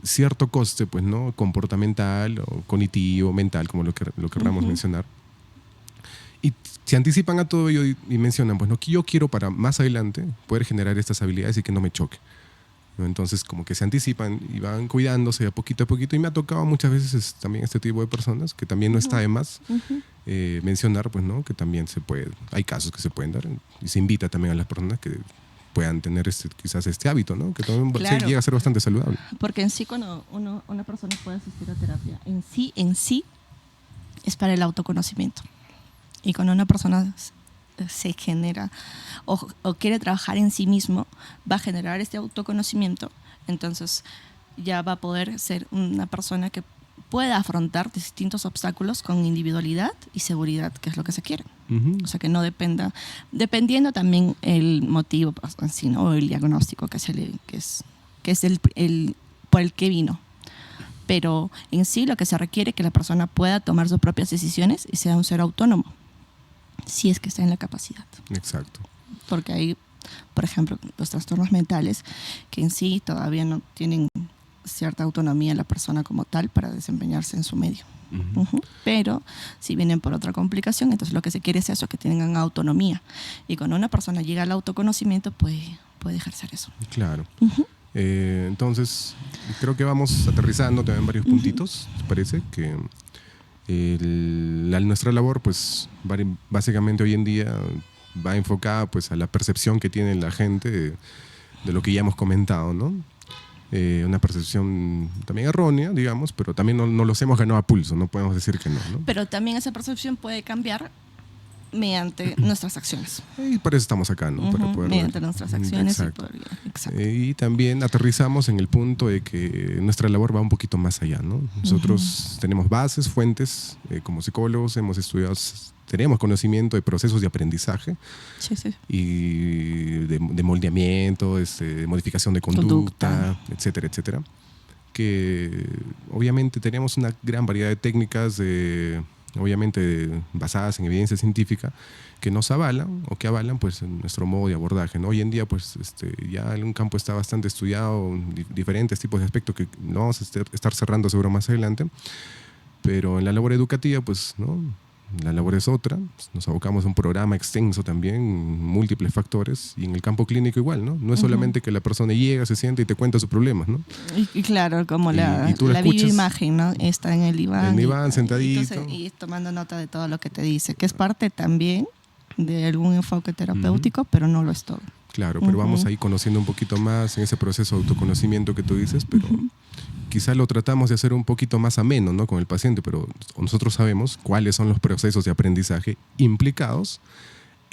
S1: cierto coste, pues, ¿no? Comportamental o cognitivo, mental, como lo querramos mencionar. Y se anticipan a todo ello y mencionan, pues, ¿no? Que yo quiero para más adelante poder generar estas habilidades y que no me choque, ¿no? Entonces, como que se anticipan y van cuidándose a poquito. Y me ha tocado muchas veces también este tipo de personas, que también no está de más mencionar, pues, ¿no? Que también hay casos que se pueden dar y se invita también a las personas que puedan tener quizás este hábito, ¿no? Que también llega a ser bastante saludable.
S2: Porque en sí, cuando una persona puede asistir a terapia, en sí es para el autoconocimiento. Y cuando una persona se genera o quiere trabajar en sí mismo, va a generar este autoconocimiento, entonces ya va a poder ser una persona que pueda afrontar distintos obstáculos con individualidad y seguridad, que es lo que se quiere. O sea, que no dependiendo también el motivo en sí, ¿no? O el diagnóstico que es el por el que vino. Pero en sí lo que se requiere es que la persona pueda tomar sus propias decisiones y sea un ser autónomo, si es que está en la capacidad.
S1: Exacto.
S2: Porque hay, por ejemplo, los trastornos mentales que en sí todavía no tienen cierta autonomía la persona como tal para desempeñarse en su medio. Pero si vienen por otra complicación, entonces lo que se quiere es eso, que tengan autonomía. Y cuando una persona llega al autoconocimiento, puede ejercer eso.
S1: Claro. Entonces, creo que vamos aterrizando también varios puntitos. ¿Te parece? Que nuestra labor, pues, básicamente hoy en día va enfocada pues, a la percepción que tiene la gente de lo que ya hemos comentado, ¿no? Una percepción también errónea, digamos, pero también no los hemos ganado a pulso, no podemos decir que no, ¿no?
S2: Pero también esa percepción puede cambiar mediante nuestras acciones.
S1: Y para eso estamos acá, ¿no? Para poder
S2: mediante nuestras acciones.
S1: Exacto. Y también aterrizamos en el punto de que nuestra labor va un poquito más allá, ¿no? Nosotros tenemos bases, fuentes, como psicólogos hemos estudiado, tenemos conocimiento de procesos de aprendizaje y de moldeamiento, de modificación de conducta, etcétera, que obviamente tenemos una gran variedad de técnicas, obviamente basadas en evidencia científica, que nos avalan o que avalan pues, nuestro modo de abordaje, ¿no? Hoy en día pues, ya un campo está bastante estudiado, diferentes tipos de aspectos que no vamos a estar cerrando seguro más adelante, pero en la labor educativa pues, ¿no? La labor es otra, nos abocamos a un programa extenso también, múltiples factores, y en el campo clínico igual, ¿no? No es solamente que la persona llega, se siente y te cuenta sus problemas, ¿no?
S2: Y claro, como la videoimagen, ¿no? Está en el diván.
S1: En el diván, sentadito.
S2: Y tomando nota de todo lo que te dice, que es parte también de algún enfoque terapéutico, pero no lo es todo.
S1: Claro, pero vamos ahí conociendo un poquito más en ese proceso de autoconocimiento que tú dices, pero quizá lo tratamos de hacer un poquito más ameno, ¿no? Con el paciente, pero nosotros sabemos cuáles son los procesos de aprendizaje implicados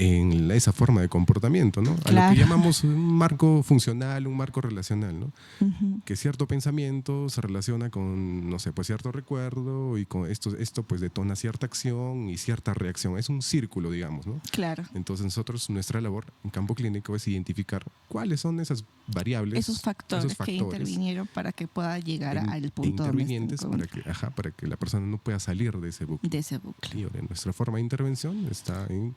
S1: en esa forma de comportamiento, ¿no? A
S2: Claro.
S1: lo que llamamos un marco funcional, un marco relacional, ¿no?
S2: Ujú.
S1: Que cierto pensamiento se relaciona con, no sé, pues cierto recuerdo y con esto pues detona cierta acción y cierta reacción. Es un círculo, digamos, ¿no?
S2: Claro.
S1: Entonces nosotros, nuestra labor en campo clínico es identificar cuáles son esas variables,
S2: Esos factores que intervinieron para que pueda llegar al punto donde
S1: intervinientes para que la persona no pueda salir de ese bucle.
S2: de ese bucle.
S1: Y ahora, nuestra forma de intervención está en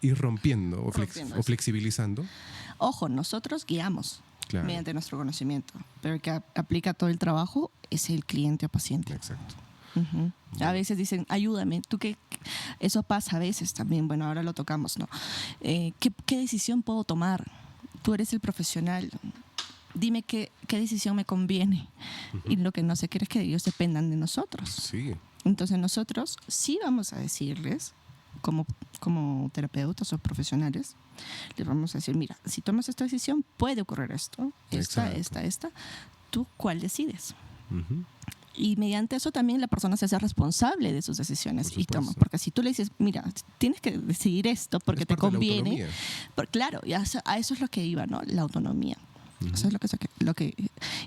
S1: ir rompiendo o
S2: Rompiendo.
S1: flexibilizando.
S2: Ojo, nosotros guiamos
S1: Claro.
S2: mediante nuestro conocimiento, pero el que aplica todo el trabajo es el cliente o paciente.
S1: Exacto.
S2: Ujú. A veces dicen, ayúdame, tú qué, eso pasa a veces también, bueno, ahora lo tocamos, ¿no? ¿Qué decisión puedo tomar? Tú eres el profesional, dime qué decisión me conviene. Y lo que no se quiere es que ellos dependan de nosotros.
S1: Sí.
S2: Entonces nosotros sí vamos a decirles, como terapeutas o profesionales, les vamos a decir, mira, si tomas esta decisión puede ocurrir esto, esta, ¿tú cuál decides?
S1: Ujú.
S2: Y mediante eso también la persona se hace responsable de sus decisiones
S1: Por
S2: y toma.
S1: supuesto.
S2: Porque si tú le dices, mira, tienes que decidir esto porque
S1: Es
S2: te
S1: parte de la
S2: conviene.
S1: autonomía.
S2: Claro, y a eso es lo que iba, ¿no? La autonomía.
S1: Ujú.
S2: Eso es lo que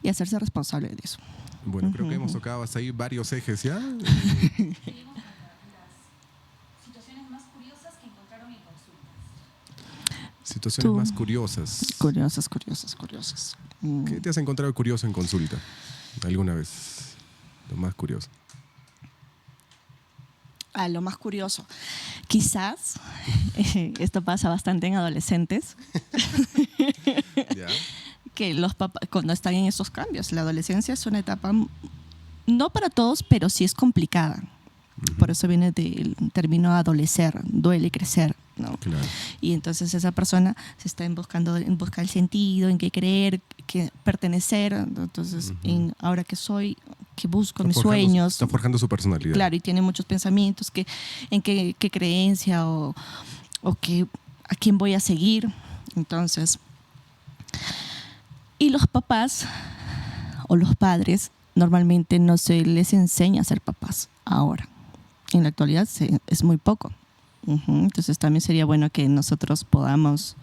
S2: y hacerse responsable de eso.
S1: Bueno, creo que
S2: Ujú.
S1: hemos tocado hasta ahí varios ejes ya.
S3: Situaciones más curiosas que encontraron en consultas.
S1: Situaciones
S2: Tú.
S1: más curiosas.
S2: Curiosas.
S1: ¿Qué te has encontrado curioso en consulta alguna vez? Lo más curioso.
S2: A lo más curioso. Quizás, esto pasa bastante en adolescentes,
S1: ¿Ya?
S2: que los papás, cuando están en esos cambios, la adolescencia es una etapa, no para todos, pero sí es complicada. Por eso viene del término adolecer, duele crecer, ¿no?
S1: Claro.
S2: Y entonces esa persona se está en busca el sentido, en qué creer, qué pertenecer. Entonces, ahora que soy, que busco mis sueños.
S1: Está forjando su personalidad.
S2: Claro, y tiene muchos pensamientos en qué creencia o a quién voy a seguir. Entonces, y los papás o los padres normalmente no se les enseña a ser papás ahora. En la actualidad es muy poco. Entonces también sería bueno que nosotros podamos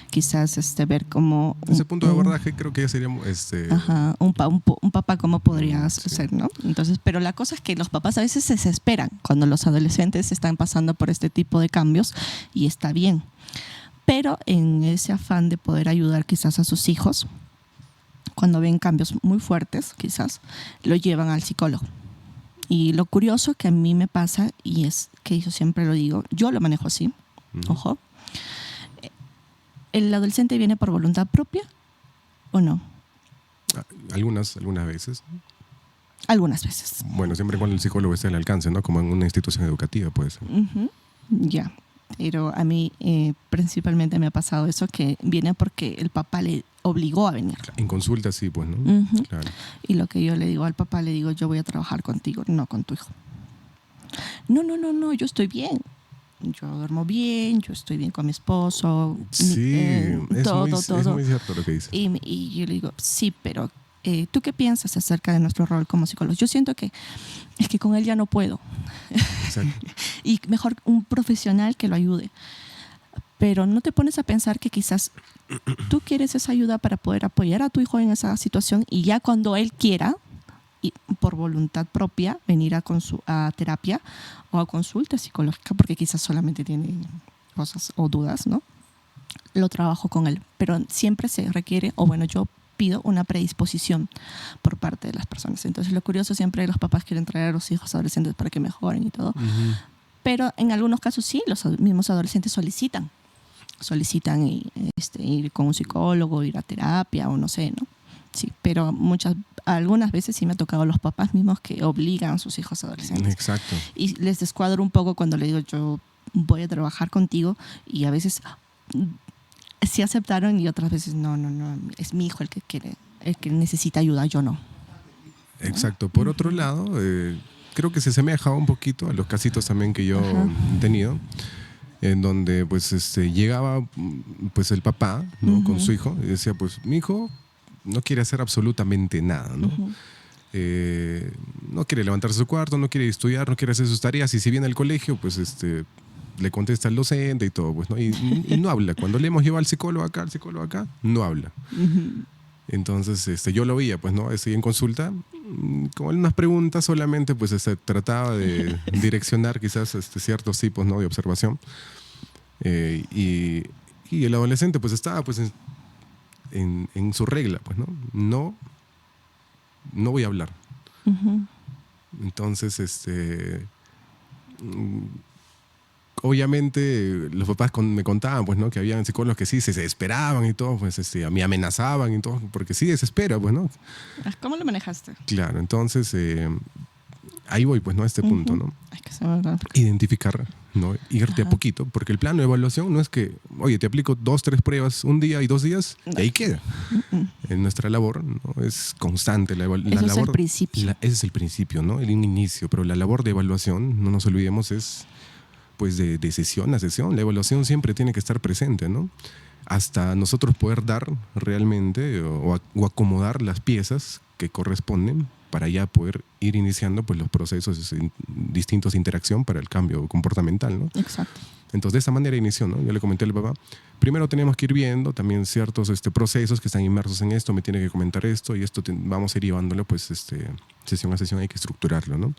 S2: quizás ver cómo...
S1: Desde ese punto de abordaje creo que ya sería...
S2: Ajá, un papá cómo podría ser, ¿no? Entonces, pero la cosa es que los papás a veces se desesperan cuando los adolescentes están pasando por este tipo de cambios y está bien. Pero en ese afán de poder ayudar quizás a sus hijos, cuando ven cambios muy fuertes, quizás, lo llevan al psicólogo. Y lo curioso que a mí me pasa, y es que yo siempre lo digo, yo lo manejo así, ojo, ¿el adolescente viene por voluntad propia o no?
S1: Algunas veces.
S2: Algunas veces.
S1: Bueno, siempre cuando el psicólogo esté al alcance, ¿no? Como en una institución educativa, pues.
S2: Ya. Pero a mí principalmente me ha pasado eso, que viene porque el papá le obligó a venir.
S1: En consulta sí, pues, ¿no? Claro.
S2: Y lo que yo le digo al papá, le digo, yo voy a trabajar contigo, no con tu hijo. No, yo estoy bien. Yo duermo bien, yo estoy bien con mi esposo.
S1: Sí, es muy cierto lo que dices.
S2: Y yo le digo, sí, pero ¿tú qué piensas acerca de nuestro rol como psicólogos? Yo siento que es que con él ya no puedo.
S1: Exacto.
S2: Y mejor un profesional que lo ayude. Pero no te pones a pensar que quizás tú quieres esa ayuda para poder apoyar a tu hijo en esa situación y ya cuando él quiera, y por voluntad propia, venir a terapia o a consulta psicológica, porque quizás solamente tiene cosas o dudas, ¿no? Lo trabajo con él. Pero siempre se requiere, o bueno, yo pido una predisposición por parte de las personas. Entonces, lo curioso siempre, los papás quieren traer a los hijos adolescentes para que mejoren y todo. Pero en algunos casos sí, los mismos adolescentes solicitan ir con un psicólogo, ir a terapia o no sé, ¿no? Sí, pero algunas veces sí me ha tocado los papás mismos que obligan a sus hijos adolescentes.
S1: Exacto.
S2: Y les descuadro un poco cuando le digo, yo voy a trabajar contigo, y a veces sí aceptaron y otras veces no, es mi hijo el que necesita ayuda, yo no.
S1: Exacto. Por otro lado, creo que se asemeja un poquito a los casitos también que yo he tenido, en donde pues llegaba pues el papá, ¿no? Con su hijo y decía, pues mi hijo no quiere hacer absolutamente nada, ¿no? No quiere levantarse de su cuarto, no quiere estudiar, no quiere hacer sus tareas, y si viene al colegio, pues le contesta al docente y todo, pues, ¿no? Y no habla. Cuando le hemos llevado al psicólogo acá, no habla. Entonces, yo lo veía, pues, ¿no? En consulta, con unas preguntas solamente, pues, trataba de direccionar quizás ciertos tipos, ¿no? De observación. Y el adolescente, pues, estaba, pues, en su regla, pues, ¿no? No voy a hablar. Entonces, obviamente los papás me contaban, pues, ¿no? Que habían psicólogos que sí se desesperaban y todo, pues, me amenazaban y todo, porque sí desespera, pues, ¿no?
S2: ¿Cómo lo manejaste?
S1: Claro, entonces ahí voy, pues, ¿no? A este punto, ¿no?
S2: Hay que saber.
S1: Identificar, ¿no? Irte a poquito, porque el plano de evaluación no es que, oye, te aplico 2, 3 pruebas un día y 2 días, y ahí queda. En nuestra labor, ¿no? Es constante la labor.
S2: Es el principio.
S1: Ese es el principio, ¿no? El inicio, pero la labor de evaluación, no nos olvidemos, es pues de sesión a sesión. La evaluación siempre tiene que estar presente, ¿no? Hasta nosotros poder dar realmente o acomodar las piezas que corresponden para ya poder ir iniciando pues los procesos distintos de interacción para el cambio comportamental, ¿no?
S2: Exacto.
S1: Entonces de esa manera inició, ¿no? Yo le comenté al papá, primero tenemos que ir viendo también ciertos procesos que están inmersos en esto, me tiene que comentar esto y esto vamos a ir llevándolo pues sesión a sesión, hay que estructurarlo, ¿no?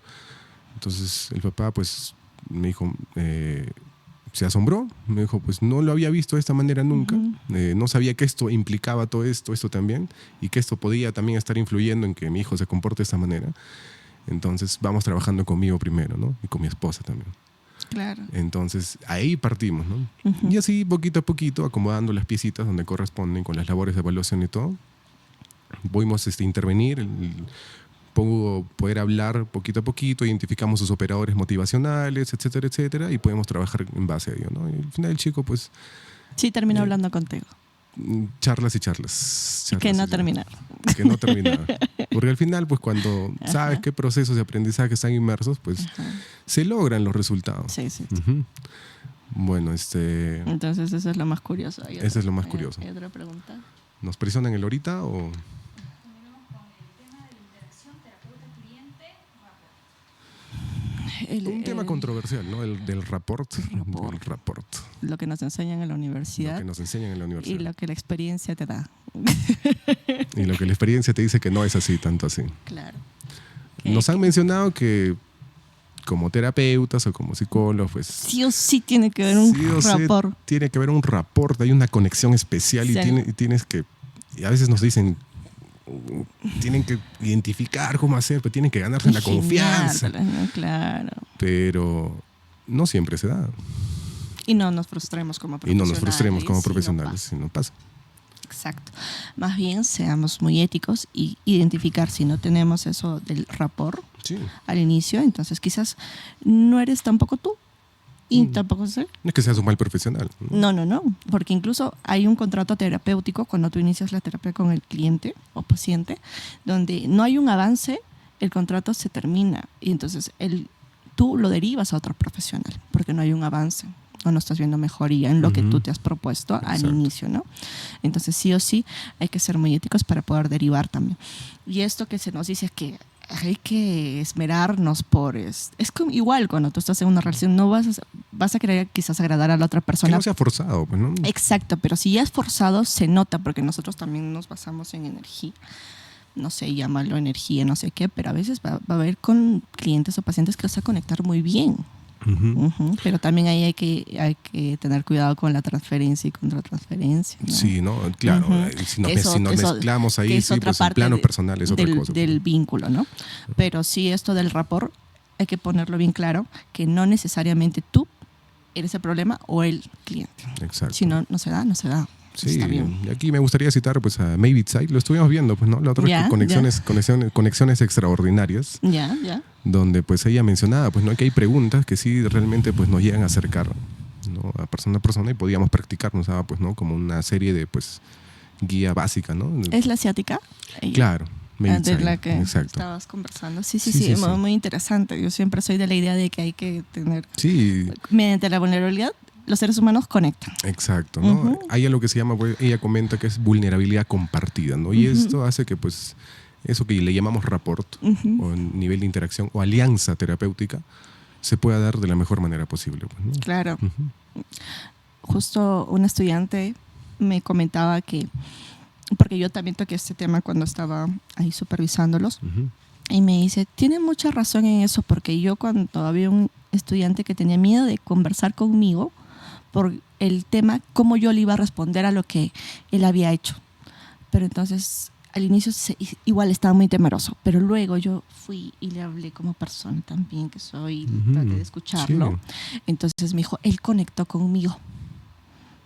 S1: Entonces el papá pues me dijo, se asombró, me dijo, pues no lo había visto de esta manera nunca, no sabía que esto implicaba todo esto también, y que esto podía también estar influyendo en que mi hijo se comporte de esta manera. Entonces vamos trabajando conmigo primero, ¿no? Y con mi esposa también.
S2: Claro.
S1: Entonces ahí partimos, ¿no? Y así poquito a poquito, acomodando las piecitas donde corresponden con las labores de evaluación y todo, pudimos intervenir, pudo poder hablar poquito a poquito, identificamos sus operadores motivacionales, etcétera, etcétera, y podemos trabajar en base a ello, ¿no? Y al final el chico, pues...
S2: Sí, terminó hablando contigo.
S1: Charlas y charlas.
S2: Que no terminar.
S1: Que no terminaba. Porque al final, pues cuando sabes qué procesos de aprendizaje están inmersos, pues se logran los resultados.
S2: Sí, sí.
S1: Bueno,
S2: Entonces eso es lo más curioso.
S1: Eso es lo más curioso.
S2: ¿Hay otra pregunta?
S1: ¿Nos presionan el ahorita o...? Un tema controversial, ¿no? Del rapport. Del rapport.
S2: Lo que nos enseñan en la universidad.
S1: Lo que nos enseñan en la universidad.
S2: Y lo que la experiencia te da.
S1: Y lo que la experiencia te dice que no es así, tanto así.
S2: Claro.
S1: Nos han mencionado que como terapeutas o como psicólogos, pues...
S2: Sí o sí tiene que haber un rapport.
S1: Tiene que haber un rapport, hay una conexión especial y tienes que... Y a veces nos dicen... Tienen que identificar cómo hacer, pero tienen que ganarse la confianza.
S2: Claro.
S1: Pero no siempre se da.
S2: Y no nos frustremos como profesionales.
S1: Si no pasa.
S2: Exacto. Más bien seamos muy éticos y identificar si no tenemos eso del rapport al inicio, entonces quizás no eres tampoco tú. Y tampoco sé.
S1: No es que seas un mal profesional.
S2: No, porque incluso hay un contrato terapéutico cuando tú inicias la terapia con el cliente o paciente, donde no hay un avance, el contrato se termina y entonces tú lo derivas a otro profesional porque no hay un avance o no estás viendo mejoría en lo que tú te has propuesto al inicio, ¿no? Entonces sí o sí hay que ser muy éticos para poder derivar también. Y esto que se nos dice es que hay que esmerarnos por... Es igual cuando tú estás en una relación, no vas a querer quizás agradar a la otra persona.
S1: Que no sea forzado, pues, ¿no?
S2: Exacto, pero si ya es forzado, se nota, porque nosotros también nos basamos en energía. No sé, llámalo energía, no sé qué, pero a veces va a haber con clientes o pacientes que vas a conectar muy bien. Pero también ahí hay que tener cuidado con la transferencia y contratransferencia, ¿no?
S1: Sí, ¿no? Claro. Si nos mezclamos ahí, sí, pues el plano personal es otra cosa.
S2: Del vínculo, ¿no? Pero sí, esto del rapport hay que ponerlo bien claro, que no necesariamente tú eres el problema o el cliente.
S1: Exacto.
S2: Si no se da, no se da.
S1: Sí,
S2: está bien.
S1: Aquí me gustaría citar pues a Maybe Side, lo estuvimos viendo, pues, ¿no? La otra vez, conexiones extraordinarias.
S2: Ya.
S1: Donde pues ella mencionaba, pues, ¿no? Que hay preguntas que sí realmente pues nos llegan a acercar, ¿no? A persona y podíamos practicar, nos daba pues, ¿no? Como una serie de pues guía básica, ¿no?
S2: ¿Es la asiática?
S1: Claro.
S2: De la que estabas conversando. Sí. Muy interesante. Yo siempre soy de la idea de que hay que tener...
S1: Sí.
S2: Mediante la vulnerabilidad, los seres humanos conectan.
S1: Exacto, ¿no? Hay algo que se llama, pues, ella comenta que es vulnerabilidad compartida, ¿no? Y esto hace que, pues, eso que le llamamos rapport, o nivel de interacción, o alianza terapéutica, se pueda dar de la mejor manera posible, pues, ¿no?
S2: Claro. Justo un estudiante me comentaba que, porque yo también toqué este tema cuando estaba ahí supervisándolos,
S1: Ujú.
S2: y me dice, tiene mucha razón en eso, porque yo cuando había un estudiante que tenía miedo de conversar conmigo por el tema, cómo yo le iba a responder a lo que él había hecho. Pero entonces, al inicio igual estaba muy temeroso, pero luego yo fui y le hablé como persona también, que soy,
S1: Ujú.
S2: traté de escucharlo.
S1: Sí.
S2: Entonces me dijo, él conectó conmigo.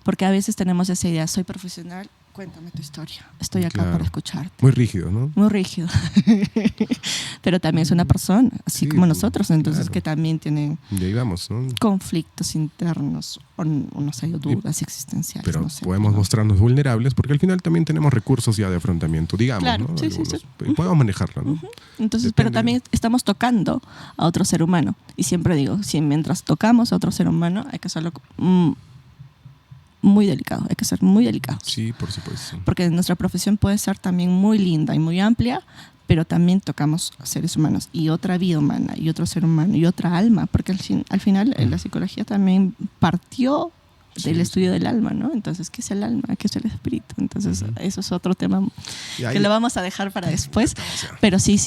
S2: Porque a veces tenemos esa idea, soy profesional, cuéntame tu historia, estoy acá
S1: Claro.
S2: para escucharte.
S1: Muy rígido, ¿no?
S2: Muy rígido. Pero también es una persona, así
S1: Sí,
S2: como nosotros, entonces
S1: claro.
S2: que también tiene
S1: Y ahí vamos, ¿no?
S2: conflictos internos o no sé, dudas existenciales.
S1: Pero
S2: no sé,
S1: podemos
S2: ¿no?
S1: mostrarnos vulnerables porque al final también tenemos recursos ya de afrontamiento, digamos,
S2: Claro,
S1: ¿no?
S2: sí, sí,
S1: Algunos.
S2: sí.
S1: Y podemos manejarlo, ¿no?
S2: Entonces,
S1: Depende.
S2: pero también estamos tocando a otro ser humano. Y siempre digo, si mientras tocamos a otro ser humano, hay que hacerlo muy delicado, hay que ser muy delicados.
S1: Sí, por supuesto.
S2: Porque nuestra profesión puede ser también muy linda y muy amplia, pero también tocamos a seres humanos y otra vida humana y otro ser humano y otra alma, porque al final la psicología también partió del
S1: Sí,
S2: estudio del alma, ¿no? Entonces, ¿qué es el alma? ¿Qué es el espíritu? Entonces, eso es otro tema
S1: Y ahí-
S2: que lo vamos a dejar para después.
S1: Estamos ya.
S2: Pero sí,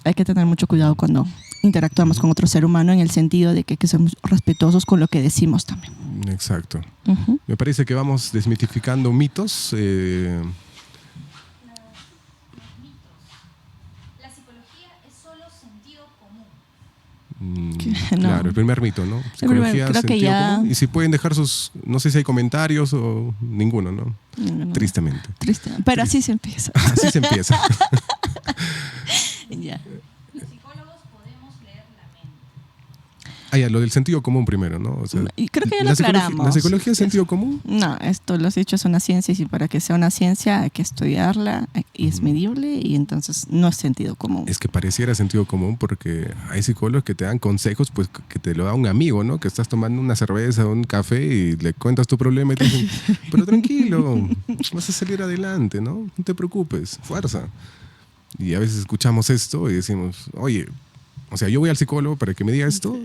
S2: hay que tener mucho cuidado cuando interactuamos con otro ser humano en el sentido de que hay que ser respetuosos con lo que decimos también.
S1: Exacto.
S2: Ujú.
S1: Me parece que vamos desmitificando mitos.
S3: La psicología es solo sentido común.
S2: Que no.
S1: Claro, el primer mito, ¿no? Psicología,
S2: creo que
S1: sentido
S2: ya-
S1: común. Y si pueden dejar sus, no sé si hay comentarios o ninguno, ¿no?
S2: No.
S1: Tristemente.
S2: Triste. Pero así se empieza.
S1: Así se empieza.
S2: Ya.
S3: Los psicólogos podemos leer la mente.
S1: Ah, ya, lo del sentido común primero, ¿no? O sea,
S2: Y creo que ya lo
S1: la psicología-
S2: aclaramos.
S1: ¿La psicología es sentido común?
S2: No, esto lo has dicho, es una ciencia y para que sea una ciencia hay que estudiarla y es medible y entonces no es sentido común.
S1: Es que pareciera sentido común porque hay psicólogos que te dan consejos, pues que te lo da un amigo, ¿no? Que estás tomando una cerveza o un café y le cuentas tu problema y te dicen, pero tranquilo, vas a salir adelante, ¿no? No te preocupes, fuerza. Y a veces escuchamos esto y decimos, oye, o sea, yo voy al psicólogo para que me diga esto.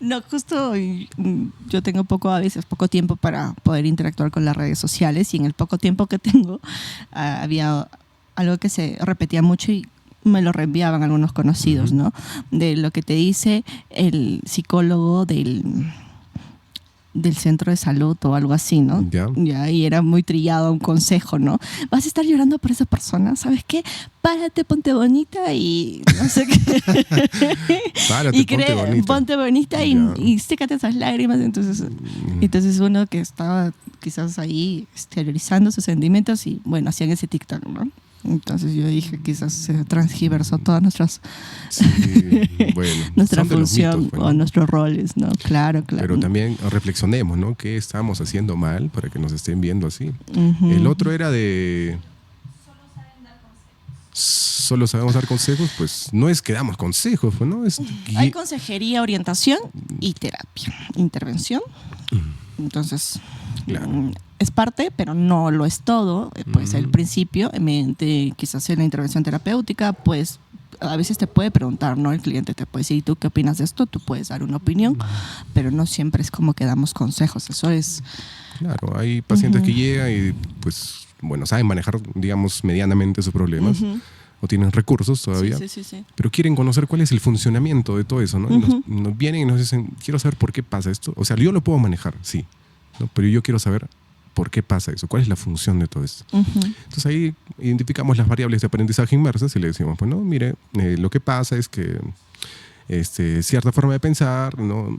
S2: No, justo yo tengo a veces poco tiempo para poder interactuar con las redes sociales y en el poco tiempo que tengo había algo que se repetía mucho y me lo reenviaban algunos conocidos, ¿no? De lo que te dice el psicólogo del centro de salud o algo así, ¿no?
S1: Ya.
S2: Y era muy trillado un consejo, ¿no? Vas a estar llorando por esa persona, ¿sabes qué? Párate, ponte bonita y no sé qué.
S1: Párate,
S2: y
S1: ponte bonita.
S2: y,
S1: Ya.
S2: y sécate esas lágrimas. Entonces uno que estaba quizás ahí exteriorizando sus sentimientos y bueno, hacían ese TikTok, ¿no? Entonces yo dije, quizás se transgiversó todas nuestra
S1: Sí, bueno,
S2: nuestra
S1: son de los
S2: función
S1: mitos, bueno.
S2: o nuestros roles, ¿no? Claro.
S1: Pero también reflexionemos, ¿no? ¿Qué estamos haciendo mal para que nos estén viendo así?
S2: Ujú.
S1: El otro era de... Solo sabemos dar consejos, pues no es que damos consejos, pues, ¿no? Es
S2: Hay consejería, orientación y terapia, intervención. Entonces,
S1: Claro.
S2: es parte, pero no lo es todo. Puede ser el principio, quizás en la intervención terapéutica, pues a veces te puede preguntar, ¿no? El cliente te puede decir, ¿tú qué opinas de esto? Tú puedes dar una opinión, pero no siempre es como que damos consejos. Eso es...
S1: Claro, hay pacientes que llegan y pues, bueno, saben manejar, digamos, medianamente sus problemas o tienen recursos todavía,
S2: Sí.
S1: pero quieren conocer cuál es el funcionamiento de todo eso, ¿no? Y nos vienen y nos dicen, quiero saber por qué pasa esto. O sea, yo lo puedo manejar, sí, ¿no? Pero yo quiero saber por qué pasa eso, cuál es la función de todo esto. Entonces ahí identificamos las variables de aprendizaje inmersas y le decimos, pues no, mire, lo que pasa es que cierta forma de pensar, ¿no?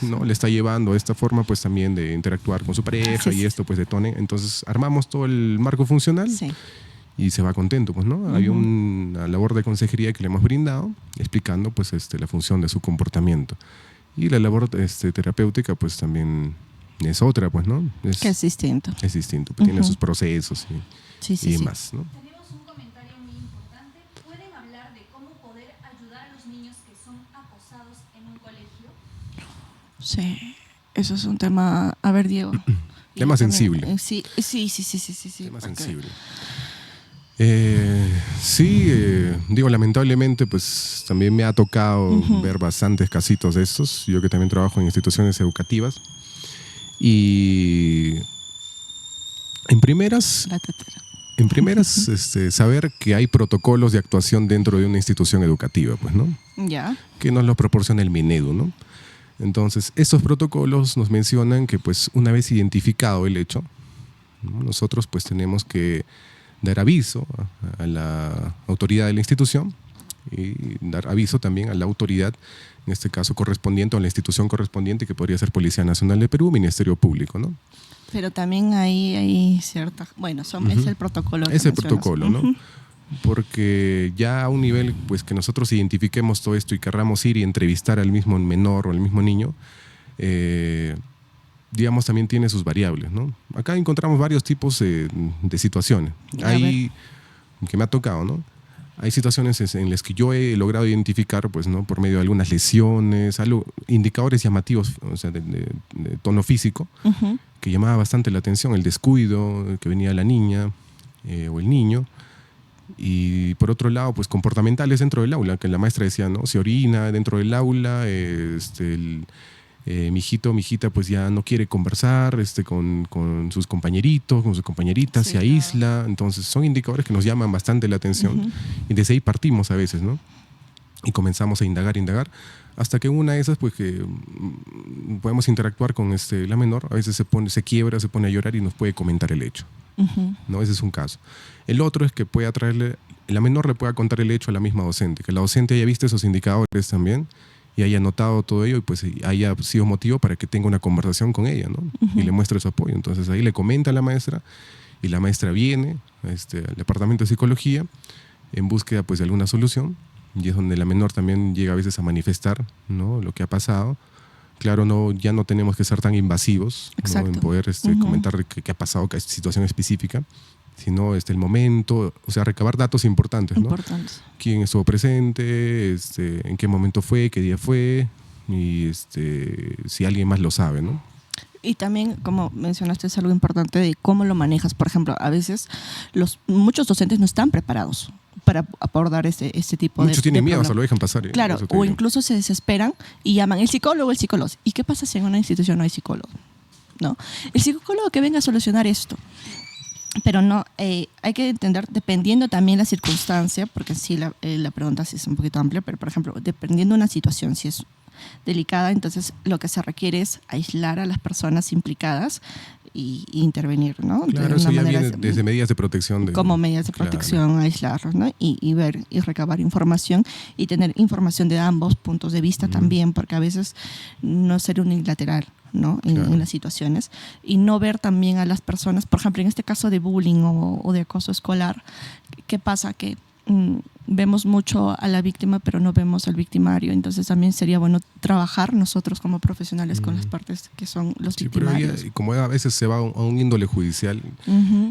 S1: ¿no? Le está llevando a esta forma pues también de interactuar con su pareja y esto pues detone. Entonces armamos todo el marco funcional y se va contento, pues, ¿no? Hay una labor de consejería que le hemos brindado explicando pues la función de su comportamiento. Y la labor terapéutica pues también es otra, pues, ¿no?
S2: Que es distinto.
S1: Es distinto, pues, tiene sus procesos y demás, ¿no?
S3: Tenemos un comentario muy importante. ¿Pueden hablar de cómo poder ayudar a los niños que son acosados en un colegio?
S2: Sí, eso es un tema... A ver, Diego.
S1: Tema sensible.
S2: Sí.
S1: Tema
S2: Okay.
S1: sensible. Sí, digo, lamentablemente, pues también me ha tocado ver bastantes casitos de estos. Yo que también trabajo en instituciones educativas. Y en primeras,
S2: La tetera.
S1: saber que hay protocolos de actuación dentro de una institución educativa, pues, ¿no?
S2: Ya.
S1: Que nos lo proporciona el Minedu, ¿no? Entonces, estos protocolos nos mencionan que, pues, una vez identificado el hecho, ¿no? Nosotros, pues, tenemos que dar aviso a la autoridad de la institución y dar aviso también a la autoridad, en este caso correspondiente, o a la institución correspondiente, que podría ser Policía Nacional de Perú, Ministerio Público, ¿no?
S2: Pero también hay cierta... Bueno, es el protocolo que
S1: Es el
S2: mencionas.
S1: protocolo, ¿no? Porque ya a un nivel, pues, que nosotros identifiquemos todo esto y querramos ir y entrevistar al mismo menor o al mismo niño, digamos, también tiene sus variables, ¿no? Acá encontramos varios tipos de situaciones. Hay, que me ha tocado, ¿no? Hay situaciones en las que yo he logrado identificar, pues, ¿no? Por medio de algunas lesiones, indicadores llamativos, o sea, de tono físico, que llamaba bastante la atención, el descuido que venía la niña o el niño. Y por otro lado, pues comportamentales dentro del aula, que la maestra decía, ¿no? Se orina dentro del aula, mi hijito, mi hijita, pues ya no quiere conversar con sus compañeritos, con sus compañeritas,
S2: Sí,
S1: se aísla. Entonces son indicadores que nos llaman bastante la atención y desde ahí partimos a veces, ¿no? Y comenzamos a indagar, hasta que una de esas, pues que podemos interactuar con la menor, a veces se quiebra, se pone a llorar y nos puede comentar el hecho. ¿No? Ese es un caso. El otro es que la menor le pueda contar el hecho a la misma docente, que la docente haya visto esos indicadores también y haya notado todo ello y pues haya sido motivo para que tenga una conversación con ella, ¿no? Y le muestre su apoyo. Entonces ahí le comenta a la maestra y la maestra viene al departamento de psicología en búsqueda, pues, de alguna solución, y es donde la menor también llega a veces a manifestar, ¿no? Lo que ha pasado. Claro, ya no tenemos que ser tan invasivos, ¿no? En poder comentar qué ha pasado, qué situación específica, sino el momento, o sea, recabar datos importantes, ¿no?
S2: Importantes.
S1: Quién estuvo presente, en qué momento fue, qué día fue, y si alguien más lo sabe, ¿no?
S2: Y también, como mencionaste, es algo importante de cómo lo manejas. Por ejemplo, a veces muchos docentes no están preparados para abordar este tipo
S1: Muchos tienen miedo,
S2: problema.
S1: se lo dejan pasar.
S2: Claro, o incluso se desesperan y llaman el psicólogo. ¿Y qué pasa si en una institución no hay psicólogo? ¿No? El psicólogo que venga a solucionar esto. Pero no, hay que entender, dependiendo también la circunstancia, porque sí, la pregunta sí es un poquito amplia, pero por ejemplo, dependiendo de una situación, si es delicada, entonces lo que se requiere es aislar a las personas implicadas y intervenir, ¿no?
S1: Claro, eso ya viene desde medidas de protección.
S2: Como medidas de protección, aislarlos, ¿no? Y ver y recabar información y tener información de ambos puntos de vista también, porque a veces no ser unilateral, ¿no? En las situaciones, y no ver también a las personas, por ejemplo, en este caso de bullying o de acoso escolar, ¿qué pasa? Que vemos mucho a la víctima, pero no vemos al victimario. Entonces también sería bueno trabajar nosotros como profesionales con las partes que son los victimarios.
S1: Pero como a veces se va a un índole judicial.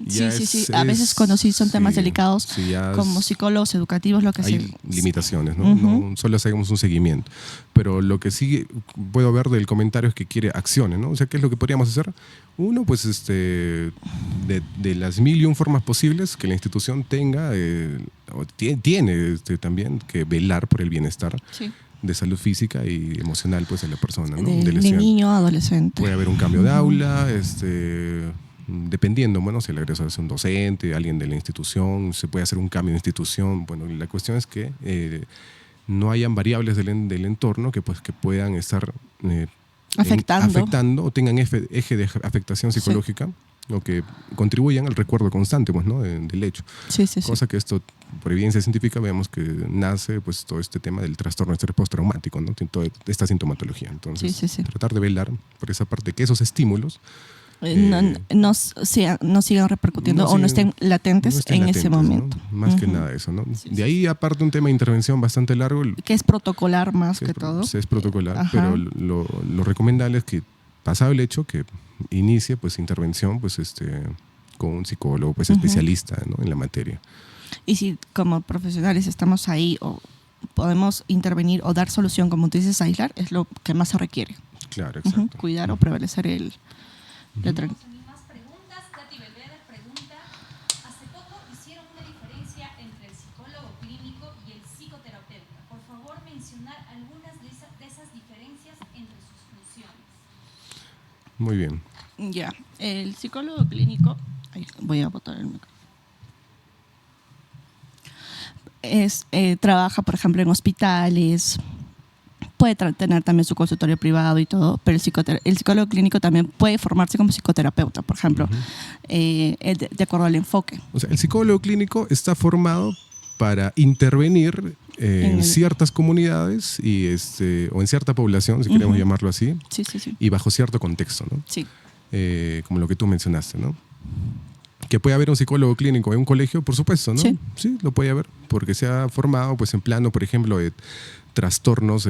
S2: Sí. A veces cuando sí son temas delicados, como psicólogos educativos, lo que
S1: hay limitaciones, ¿no? No solo hacemos un seguimiento. Pero lo que sí puedo ver del comentario es que quiere acciones, ¿no? O sea, ¿qué es lo que podríamos hacer? Uno, pues, de las 1001 formas posibles que la institución tenga, tiene también que velar por el bienestar de salud física y emocional, pues, de la persona, ¿no?
S2: De niño, adolescente.
S1: Puede haber un cambio de aula, dependiendo, bueno, si el agresor es un docente, alguien de la institución, se puede hacer un cambio de institución. Bueno, la cuestión es que no hayan variables del entorno que puedan estar afectando o tengan eje de afectación psicológica o que contribuyan al recuerdo constante, pues, ¿no? del hecho. Cosa que esto, por evidencia científica, vemos que nace, pues, todo este tema del trastorno de estrés postraumático, ¿no? Toda esta sintomatología. Entonces, tratar de velar por esa parte, que esos estímulos
S2: no sigan repercutiendo o no estén latentes en ese momento.
S1: ¿no? Más que nada eso, ¿no? De ahí, aparte, un tema de intervención bastante largo.
S2: Que es protocolar más que todo.
S1: Es protocolar, pero lo recomendable es que, pasado el hecho, que inicie, pues, intervención, pues, con un psicólogo, pues, especialista, ¿no? En la materia.
S2: Y si como profesionales estamos ahí o podemos intervenir o dar solución, como tú dices, aislar, es lo que más se requiere.
S1: Claro, exacto.
S2: Cuidar o prevalecer
S3: Más preguntas. Katy Belvedere pregunta: hace poco hicieron una diferencia entre el psicólogo clínico y el psicoterapeuta. Por favor, mencionar algunas de esas diferencias entre sus funciones.
S1: Muy bien.
S2: Ya, el psicólogo clínico, ay, voy a botar el micrófono. Trabaja, por ejemplo, en hospitales, puede tener también su consultorio privado y todo, pero el psicólogo clínico también puede formarse como psicoterapeuta, por ejemplo, de acuerdo al enfoque.
S1: O sea, el psicólogo clínico está formado para intervenir en ciertas comunidades o en cierta población, si queremos llamarlo así,
S2: Sí, sí, sí.
S1: y bajo cierto contexto, ¿no?
S2: Sí.
S1: Como lo que tú mencionaste, ¿no? Que puede haber un psicólogo clínico en un colegio, por supuesto, ¿no? Sí, lo puede haber, porque se ha formado pues en plano, por ejemplo, de trastornos,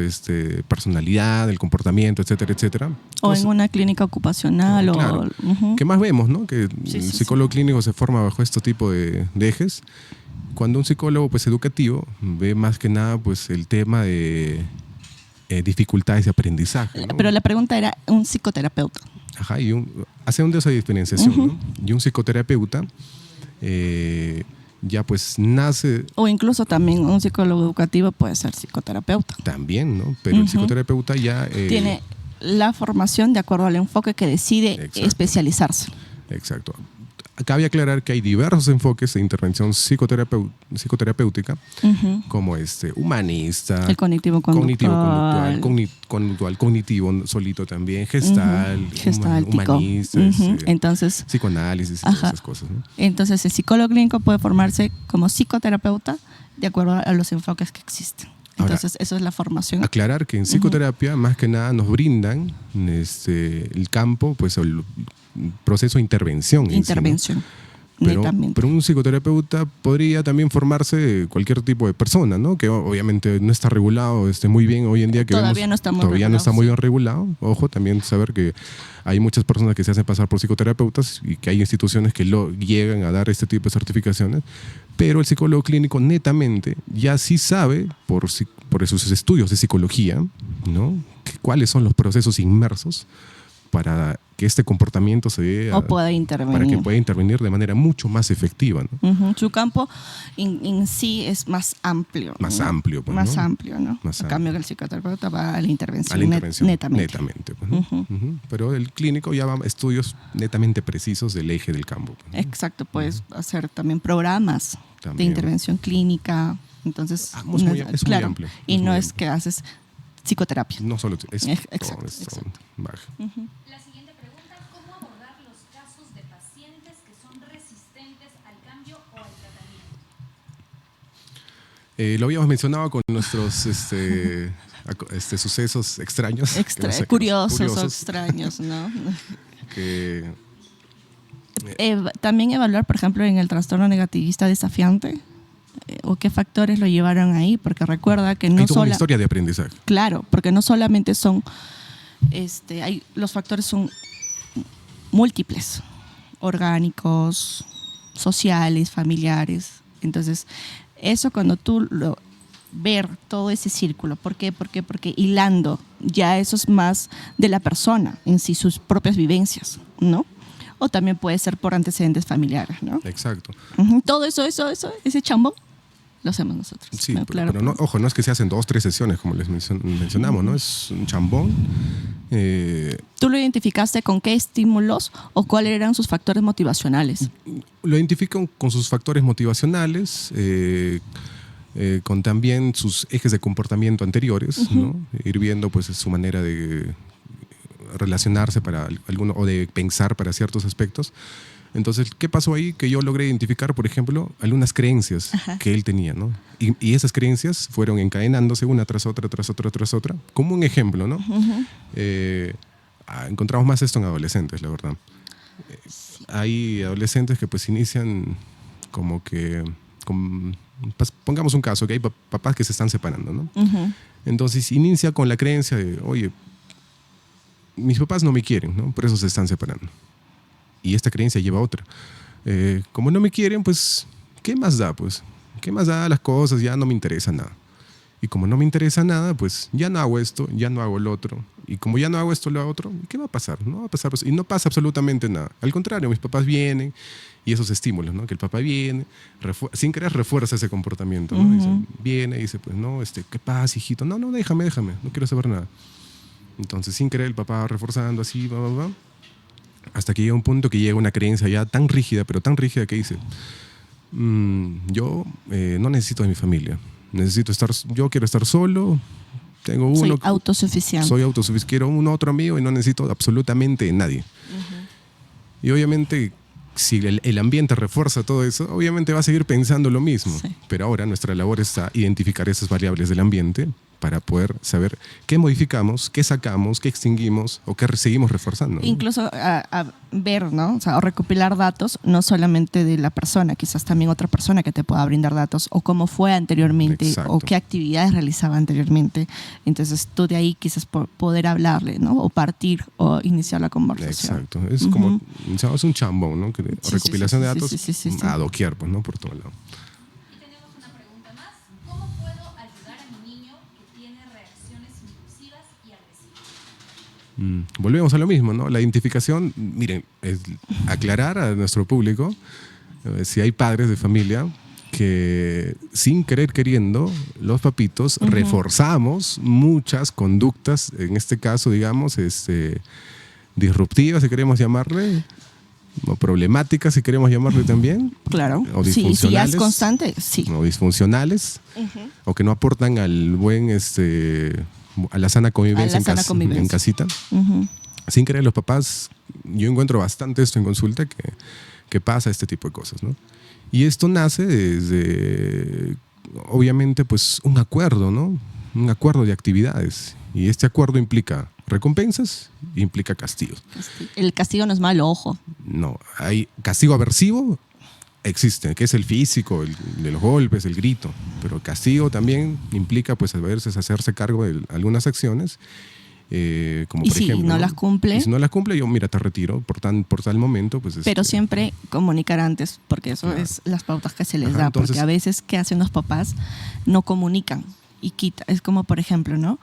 S1: personalidad, el comportamiento, etcétera, etcétera.
S2: O en una clínica ocupacional.
S1: Claro. ¿Qué más vemos, no? Que el psicólogo clínico se forma bajo este tipo de ejes. Cuando un psicólogo pues educativo ve más que nada pues el tema de dificultades de aprendizaje, ¿no?
S2: Pero la pregunta era un psicoterapeuta.
S1: Ajá, hace un de esa diferenciación, ¿no? Y un psicoterapeuta ya pues nace...
S2: O incluso también un psicólogo educativo puede ser psicoterapeuta.
S1: También, ¿no? Pero el psicoterapeuta ya...
S2: tiene la formación de acuerdo al enfoque que decide especializarse.
S1: Exacto. Cabe aclarar que hay diversos enfoques de intervención psicoterapéutica, como humanista,
S2: el cognitivo-conductual,
S1: cognitivo solito también, humanista,
S2: entonces,
S1: psicoanálisis y todas esas cosas, ¿no?
S2: Entonces, el psicólogo clínico puede formarse como psicoterapeuta de acuerdo a los enfoques que existen. Entonces, eso es la formación.
S1: Aclarar que en psicoterapia, más que nada, nos brindan el campo, pues el proceso de intervención.
S2: Intervención.
S1: Pero un psicoterapeuta podría también formarse cualquier tipo de persona, ¿no? Que obviamente no está regulado muy bien hoy en día. Que
S2: todavía no está
S1: muy bien regulado. Ojo, también saber que hay muchas personas que se hacen pasar por psicoterapeutas y que hay instituciones que llegan a dar este tipo de certificaciones. Pero el psicólogo clínico netamente ya sí sabe, por sus estudios de psicología, ¿no? Cuáles son los procesos inmersos para que este comportamiento se dé
S2: pueda intervenir.
S1: Para que pueda intervenir de manera mucho más efectiva, ¿no?
S2: Su campo en sí es más amplio.
S1: Más
S2: ¿no?
S1: amplio, pues,
S2: más
S1: ¿no?
S2: amplio, ¿no?
S1: Más
S2: en cambio que el psicoterapeuta va a la intervención,
S1: netamente pues, ¿no? Pero el clínico ya va a estudios netamente precisos del eje del campo, pues, ¿no?
S2: Exacto, puedes hacer también programas de intervención clínica. Entonces,
S1: es muy amplio.
S2: Y no es que haces psicoterapia.
S1: No solo es
S2: exacto.
S3: La siguiente pregunta: ¿cómo abordar los casos de pacientes que son resistentes al cambio o al tratamiento?
S1: Lo habíamos mencionado con nuestros sucesos extraños.
S2: Curiosos o extraños, ¿no?
S1: Que,
S2: también evaluar, por ejemplo, en el trastorno negativista desafiante, o qué factores lo llevaron ahí, porque recuerda que no
S1: solo... Hay una historia de aprendizaje.
S2: Claro, porque no solamente son... los factores son múltiples, orgánicos, sociales, familiares. Entonces, eso cuando tú ver todo ese círculo, ¿por qué? Porque hilando, ya eso es más de la persona en sí, sus propias vivencias, ¿no? O también puede ser por antecedentes familiares, ¿no?
S1: Exacto.
S2: Todo eso, ese chambón, lo hacemos nosotros.
S1: Sí,
S2: ¿no?
S1: pero no, ojo, no es que se hacen 2 o 3 sesiones, como les mencionamos, ¿no? Es un chambón.
S2: ¿Tú lo identificaste con qué estímulos o cuáles eran sus factores motivacionales?
S1: Lo identifican con sus factores motivacionales, con también sus ejes de comportamiento anteriores, ¿no? Ir viendo pues su manera de relacionarse o de pensar para ciertos aspectos. Entonces, ¿qué pasó ahí? Que yo logré identificar, por ejemplo, algunas creencias que él tenía, ¿no? Y esas creencias fueron encadenándose una tras otra, como un ejemplo, ¿no? Encontramos más esto en adolescentes, la verdad. Hay adolescentes que pues inician como que... pongamos un caso, que hay papás que se están separando, ¿no? Entonces, inicia con la creencia de, oye, mis papás no me quieren, ¿no? Por eso se están separando. Y esta creencia lleva a otra. Como no me quieren, pues, ¿qué más da? Pues, ¿qué más da las cosas? Ya no me interesa nada. Y como no me interesa nada, pues ya no hago esto, ya no hago lo otro. Y como ya no hago esto, lo otro, ¿qué va a pasar? No va a pasar. Y no pasa absolutamente nada. Al contrario, mis papás vienen y esos estímulos, ¿no? Que el papá viene, sin querer refuerza ese comportamiento, ¿no? Dice, viene y dice, pues no, ¿qué pasa, hijito? No, no, déjame, no quiero saber nada. Entonces, sin querer, el papá va reforzando así, va, hasta que llega un punto que llega una creencia ya tan rígida, pero tan rígida que dice, yo no necesito de mi familia. Yo quiero estar solo, tengo uno.
S2: Soy autosuficiente.
S1: Soy autosuficiente, quiero un otro amigo y no necesito absolutamente de nadie. Y obviamente, si el ambiente refuerza todo eso, obviamente va a seguir pensando lo mismo.
S2: Sí.
S1: Pero ahora nuestra labor es identificar esas variables del ambiente para poder saber qué modificamos, qué sacamos, qué extinguimos o qué seguimos reforzando, ¿no?
S2: Incluso a ver, ¿no? O sea, o recopilar datos, no solamente de la persona, quizás también otra persona que te pueda brindar datos, o cómo fue anteriormente,
S1: Exacto.
S2: o qué actividades realizaba anteriormente. Entonces, tú de ahí quizás poder hablarle, ¿no? O partir o iniciar la conversación.
S1: Exacto. Es como, es un chambón, ¿no?
S2: Sí,
S1: recopilación de datos
S2: sí.
S1: a doquier, pues, ¿no? Por todo lado.
S3: Y tenemos una pregunta más. ¿Cómo puedo ayudar a mi niño que tiene reacciones impulsivas y agresivas?
S1: Volvemos a lo mismo, ¿no? La identificación, miren, es aclarar a nuestro público, si hay padres de familia que sin querer queriendo, los papitos reforzamos muchas conductas, en este caso, digamos, disruptivas, si queremos llamarle, o problemáticas, si queremos llamarle también.
S2: Claro.
S1: O
S2: Sí, si ya es
S1: disfuncionales.
S2: constante, sí.
S1: O disfuncionales, o que no aportan al buen, a la sana convivencia, en casita. Sin querer, los papás, yo encuentro bastante esto en consulta, que pasa este tipo de cosas, ¿no? Y esto nace desde, obviamente, pues un acuerdo, ¿no? Un acuerdo de actividades. Y este acuerdo implica recompensas, implica castigos.
S2: El castigo no es malo, ojo.
S1: No, hay castigo aversivo, existe, que es el físico, de los golpes, el grito. Pero castigo también implica, pues, a veces hacerse cargo de algunas acciones. Como
S2: Y
S1: por
S2: si
S1: ejemplo,
S2: no las cumple.
S1: Y si no las cumple, yo, mira, te retiro por tal momento. Pues,
S2: Pero siempre comunicar antes, porque eso
S1: Claro.
S2: es las pautas que se les
S1: Ajá,
S2: da.
S1: entonces-
S2: Porque a veces, ¿qué hacen los papás? No comunican y quita. Es como, por ejemplo, ¿no?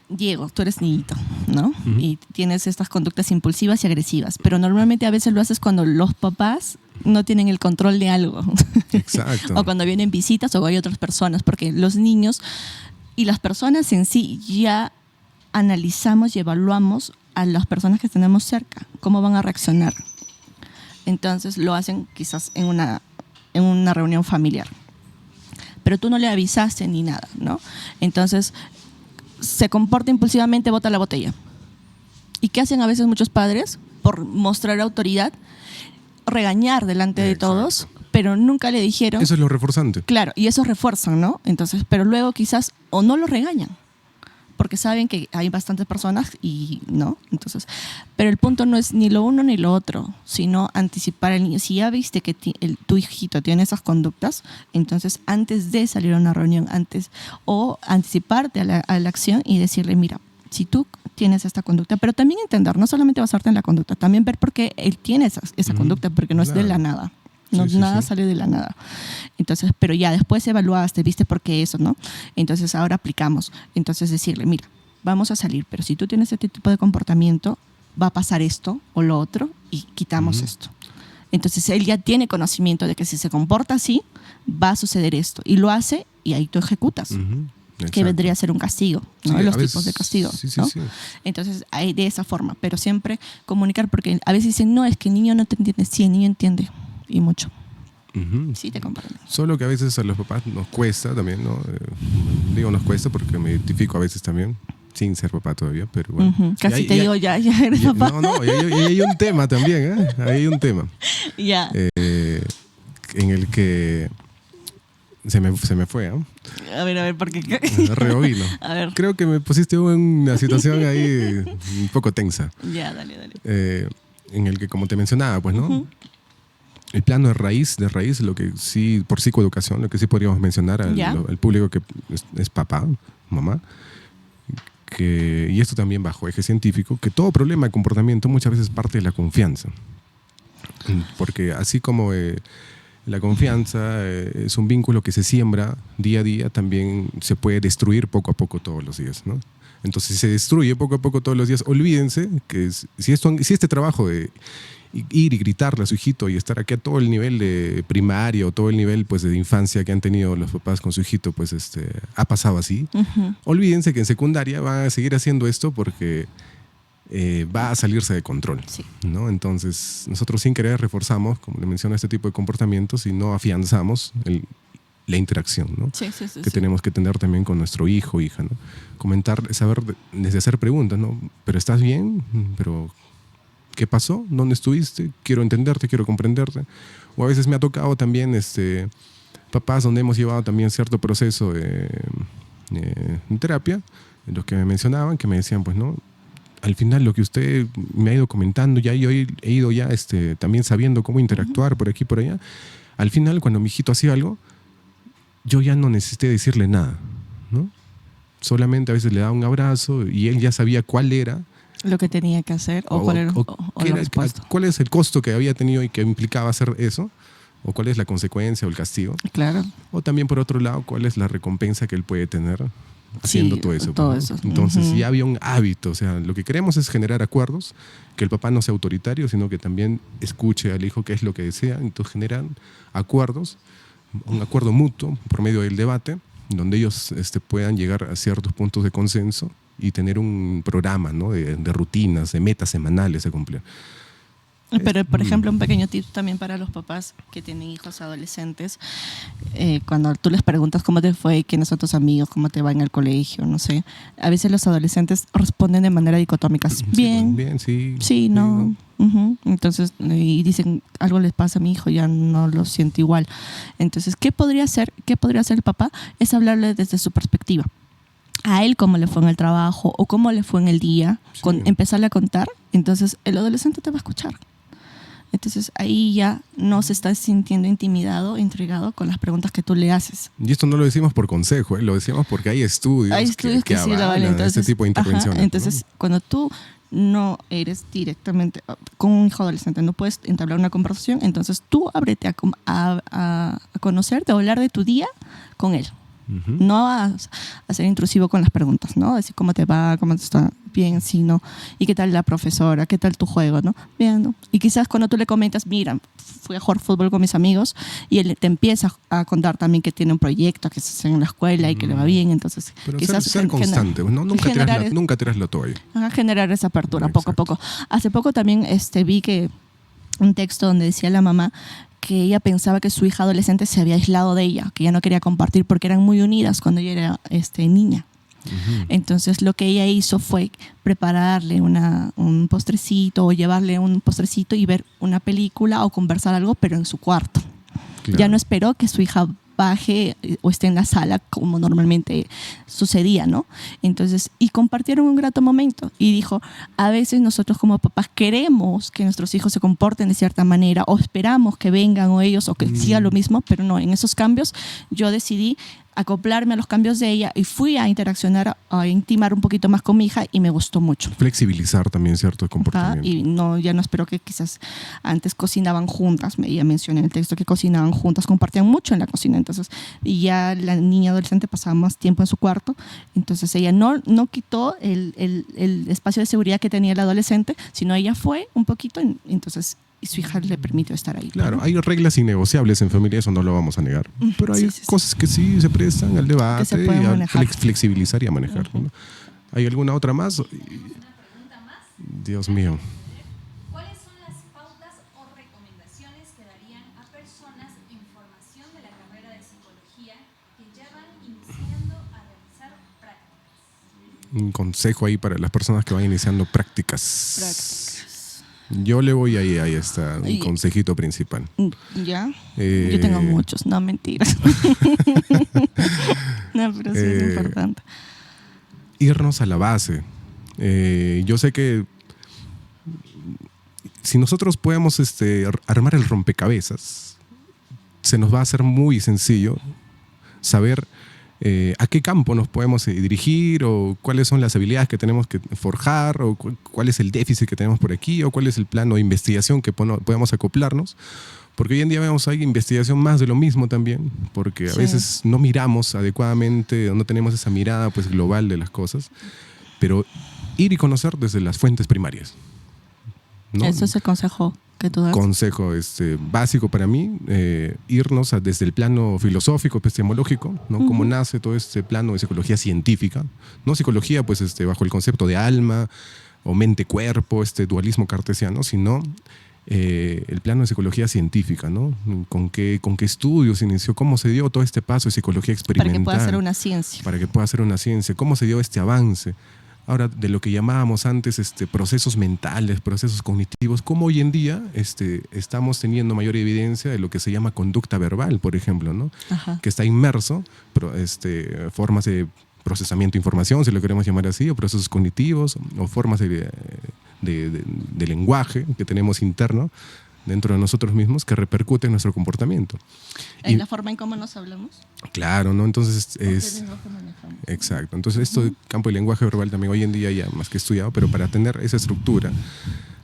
S2: Diego, tú eres niñito, ¿no? Y tienes estas conductas impulsivas y agresivas. Pero normalmente a veces lo haces cuando los papás no tienen el control de algo.
S1: Exacto.
S2: O cuando vienen visitas o hay otras personas. Porque los niños y las personas en sí ya analizamos y evaluamos a las personas que tenemos cerca, cómo van a reaccionar. Entonces lo hacen quizás en una reunión familiar. Pero tú no le avisaste ni nada, ¿no? Entonces se comporta impulsivamente, bota la botella. ¿Y qué hacen a veces muchos padres? Por mostrar autoridad, regañar delante de
S1: Exacto.
S2: todos, pero nunca le dijeron.
S1: Eso es lo reforzante.
S2: Claro, y eso refuerzan, ¿no? Entonces, pero luego quizás o no lo regañan, porque saben que hay bastantes personas y no. Entonces, pero el punto no es ni lo uno ni lo otro, sino anticipar al niño. Si ya viste que tu hijito tiene esas conductas, entonces antes de salir a una reunión, o anticiparte a la acción y decirle, mira, si tú tienes esta conducta, pero también entender, no solamente basarte en la conducta, también ver por qué él tiene esa conducta, porque no es de
S1: Claro.
S2: la nada. No,
S1: Sí,
S2: nada
S1: sí.
S2: sale de la nada. Entonces, pero ya después evaluaste, viste por qué eso, ¿no? Entonces ahora aplicamos. Entonces decirle, mira, vamos a salir, pero si tú tienes este tipo de comportamiento, va a pasar esto o lo otro y quitamos esto. Entonces él ya tiene conocimiento de que si se comporta así, va a suceder esto. Y lo hace y ahí tú ejecutas. Que
S1: Exacto.
S2: vendría a ser un castigo, ¿no?
S1: Sí,
S2: Los
S1: a veces-
S2: tipos de castigo.
S1: sí, sí,
S2: ¿no?
S1: sí.
S2: Entonces, hay de esa forma, pero siempre comunicar, porque a veces dicen, no, es que el niño no te entiende. Sí, el niño entiende, y mucho.
S1: Ujú.
S2: Sí, te comprendo.
S1: Solo que a veces a los papás nos cuesta también, ¿no? Digo nos cuesta porque me identifico a veces también, sin ser papá todavía, pero bueno.
S2: Ujú. Casi
S1: Y
S2: te
S1: hay-
S2: digo, ya eres
S1: y-
S2: papá.
S1: No, y hay un tema también, ¿eh? Ahí hay un tema
S2: Ya.
S1: en el que se me fue, ¿eh?
S2: A ver, porque.
S1: Rebobino.
S2: A ver.
S1: Creo que me pusiste en una situación ahí un poco tensa.
S2: Ya, dale.
S1: En el que, como te mencionaba, pues, ¿no? El plano de raíz, lo que sí, por psicoeducación, lo que sí podríamos mencionar
S2: Ya.
S1: al público que es papá, mamá, y esto también bajo eje científico, que todo problema de comportamiento muchas veces parte de la confianza. Porque así como La confianza es un vínculo que se siembra día a día, también se puede destruir poco a poco todos los días, ¿no? Entonces, si se destruye poco a poco todos los días, olvídense que si este trabajo de ir y gritarle a su hijito y estar aquí a todo el nivel de primaria o todo el nivel pues, de infancia que han tenido los papás con su hijito, pues ha pasado así, olvídense que en secundaria van a seguir haciendo esto porque va a salirse de control,
S2: Sí.
S1: ¿no? Entonces, nosotros sin querer reforzamos, como le menciono, este tipo de comportamientos y no afianzamos la interacción, ¿no?
S2: Sí,
S1: Que tenemos que tener también con nuestro hijo o hija, ¿no? Comentar, saber, desde hacer preguntas, ¿no? ¿Pero estás bien? ¿Pero qué pasó? ¿Dónde estuviste? Quiero entenderte, quiero comprenderte. O a veces me ha tocado también papás donde hemos llevado también cierto proceso de terapia, en los que me mencionaban, que me decían, pues, ¿no? Al final lo que usted me ha ido comentando, ya yo he ido ya también sabiendo cómo interactuar por aquí y por allá. Al final, cuando mi hijito hacía algo, yo ya no necesité decirle nada, ¿no? Solamente a veces le daba un abrazo y él ya sabía cuál era.
S2: Lo que tenía que hacer o cuál era la respuesta.
S1: ¿Cuál es el costo que había tenido y que implicaba hacer eso? ¿O cuál es la consecuencia o el castigo?
S2: Claro.
S1: O también, por otro lado, cuál es la recompensa que él puede tener haciendo todo eso.
S2: Todo
S1: pues, ¿no?
S2: eso.
S1: Entonces ya había un hábito. O sea, lo que queremos es generar acuerdos, que el papá no sea autoritario, sino que también escuche al hijo qué es lo que desea. Entonces generan acuerdos, un acuerdo mutuo por medio del debate, donde ellos puedan llegar a ciertos puntos de consenso y tener un programa, ¿no? de rutinas, de metas semanales a cumplir.
S2: Pero, por ejemplo, un pequeño tip también para los papás que tienen hijos adolescentes. Cuando tú les preguntas cómo te fue, quiénes son tus amigos, cómo te va en el colegio, no sé. A veces los adolescentes responden de manera dicotómica. Bien,
S1: bien, sí.
S2: sí, no. Entonces, y dicen, algo les pasa a mi hijo, ya no lo siento igual. Entonces, ¿qué podría hacer? ¿Qué podría hacer el papá? Es hablarle desde su perspectiva. A él cómo le fue en el trabajo o cómo le fue en el día,
S1: Sí.
S2: empezarle a contar. Entonces, el adolescente te va a escuchar. Entonces ahí ya no se está sintiendo intimidado, intrigado con las preguntas que tú le haces.
S1: Y esto no lo decimos por consejo, lo decimos porque hay estudios,
S2: Hay estudios que sí lo valen. Entonces,
S1: este tipo de intervenciones.
S2: entonces, cuando tú no eres directamente con un hijo adolescente, no puedes entablar una conversación, entonces tú ábrete a conocerte, a hablar de tu día con él. No a ser intrusivo con las preguntas, ¿no? Decir cómo te va, cómo te está bien, sí, ¿no? Y qué tal la profesora, qué tal tu juego, ¿no? Bien, ¿no? Y quizás cuando tú le comentas, mira, fui a jugar fútbol con mis amigos, y él te empieza a contar también que tiene un proyecto, que se hace en la escuela y que le va bien, entonces
S1: Pero
S2: quizás
S1: ser constante, ¿no? Nunca tiras la toalla.
S2: generar esa apertura poco a
S1: Exacto.
S2: poco. Hace poco también vi que un texto donde decía la mamá que ella pensaba que su hija adolescente se había aislado de ella, que ella no quería compartir porque eran muy unidas cuando ella era niña. Entonces lo que ella hizo fue prepararle un postrecito o llevarle un postrecito y ver una película o conversar algo, pero en su cuarto.
S1: Claro.
S2: Ya no esperó que su hija baje o esté en la sala como normalmente sucedía, ¿no? Entonces, y compartieron un grato momento y dijo, a veces nosotros como papás queremos que nuestros hijos se comporten de cierta manera o esperamos que vengan o ellos o que siga lo mismo, pero no, en esos cambios yo decidí acoplarme a los cambios de ella y fui a interaccionar, a intimar un poquito más con mi hija y me gustó mucho.
S1: Flexibilizar también ciertos comportamientos.
S2: Y no, ya no espero que quizás antes cocinaban juntas, ella mencioné en el texto que cocinaban juntas, compartían mucho en la cocina, entonces, y ya la niña adolescente pasaba más tiempo en su cuarto, entonces ella no quitó el espacio de seguridad que tenía el adolescente, sino ella fue un poquito, entonces y su hija le permitió estar ahí.
S1: Claro, hay reglas innegociables en familia, eso no lo vamos a negar. Pero hay cosas que sí se prestan al debate
S2: se pueden
S1: y a
S2: manejar.
S1: flexibilizar y a manejar. ¿No? ¿Hay alguna otra más?
S3: Una pregunta más.
S1: Dios mío.
S3: ¿Cuáles son las pautas o recomendaciones que darían a personas en formación de la carrera de psicología que ya van iniciando a realizar prácticas?
S1: Un consejo ahí para las personas que van iniciando prácticas. Yo le voy ahí está, un consejito principal.
S2: ¿Ya? Yo tengo muchos, no mentiras. No, pero sí es importante.
S1: Irnos a la base. Yo sé que si nosotros podemos armar el rompecabezas, se nos va a hacer muy sencillo saber a qué campo nos podemos dirigir o cuáles son las habilidades que tenemos que forjar o cuál es el déficit que tenemos por aquí o cuál es el plano de investigación que podemos acoplarnos. Porque hoy en día vemos hay investigación más de lo mismo también, porque a
S2: Sí.
S1: veces no miramos adecuadamente, o no tenemos esa mirada pues global de las cosas, pero ir y conocer desde las fuentes primarias, ¿no?
S2: Ese es el consejo que tú das.
S1: Consejo básico para mí, irnos desde el plano filosófico, epistemológico, ¿no? Cómo nace todo este plano de psicología científica, no psicología pues bajo el concepto de alma o mente-cuerpo, este dualismo cartesiano, sino el plano de psicología científica, ¿no? ¿Con qué estudios se inició? ¿Cómo se dio todo este paso de psicología experimental?
S2: Para que pueda ser una ciencia.
S1: Para que pueda ser una ciencia. ¿Cómo se dio este avance? Ahora, de lo que llamábamos antes procesos mentales, procesos cognitivos, cómo hoy en día estamos teniendo mayor evidencia de lo que se llama conducta verbal, por ejemplo, ¿no?
S2: Ajá.
S1: Que está inmerso, formas de procesamiento de información, si lo queremos llamar así, o procesos cognitivos, o formas de lenguaje que tenemos interno dentro de nosotros mismos que repercute en nuestro comportamiento.
S2: En la forma en cómo nos hablamos.
S1: Claro, ¿no? Entonces
S2: es
S1: exacto. Entonces esto del campo del lenguaje verbal también hoy en día ya más que estudiado, pero para tener esa estructura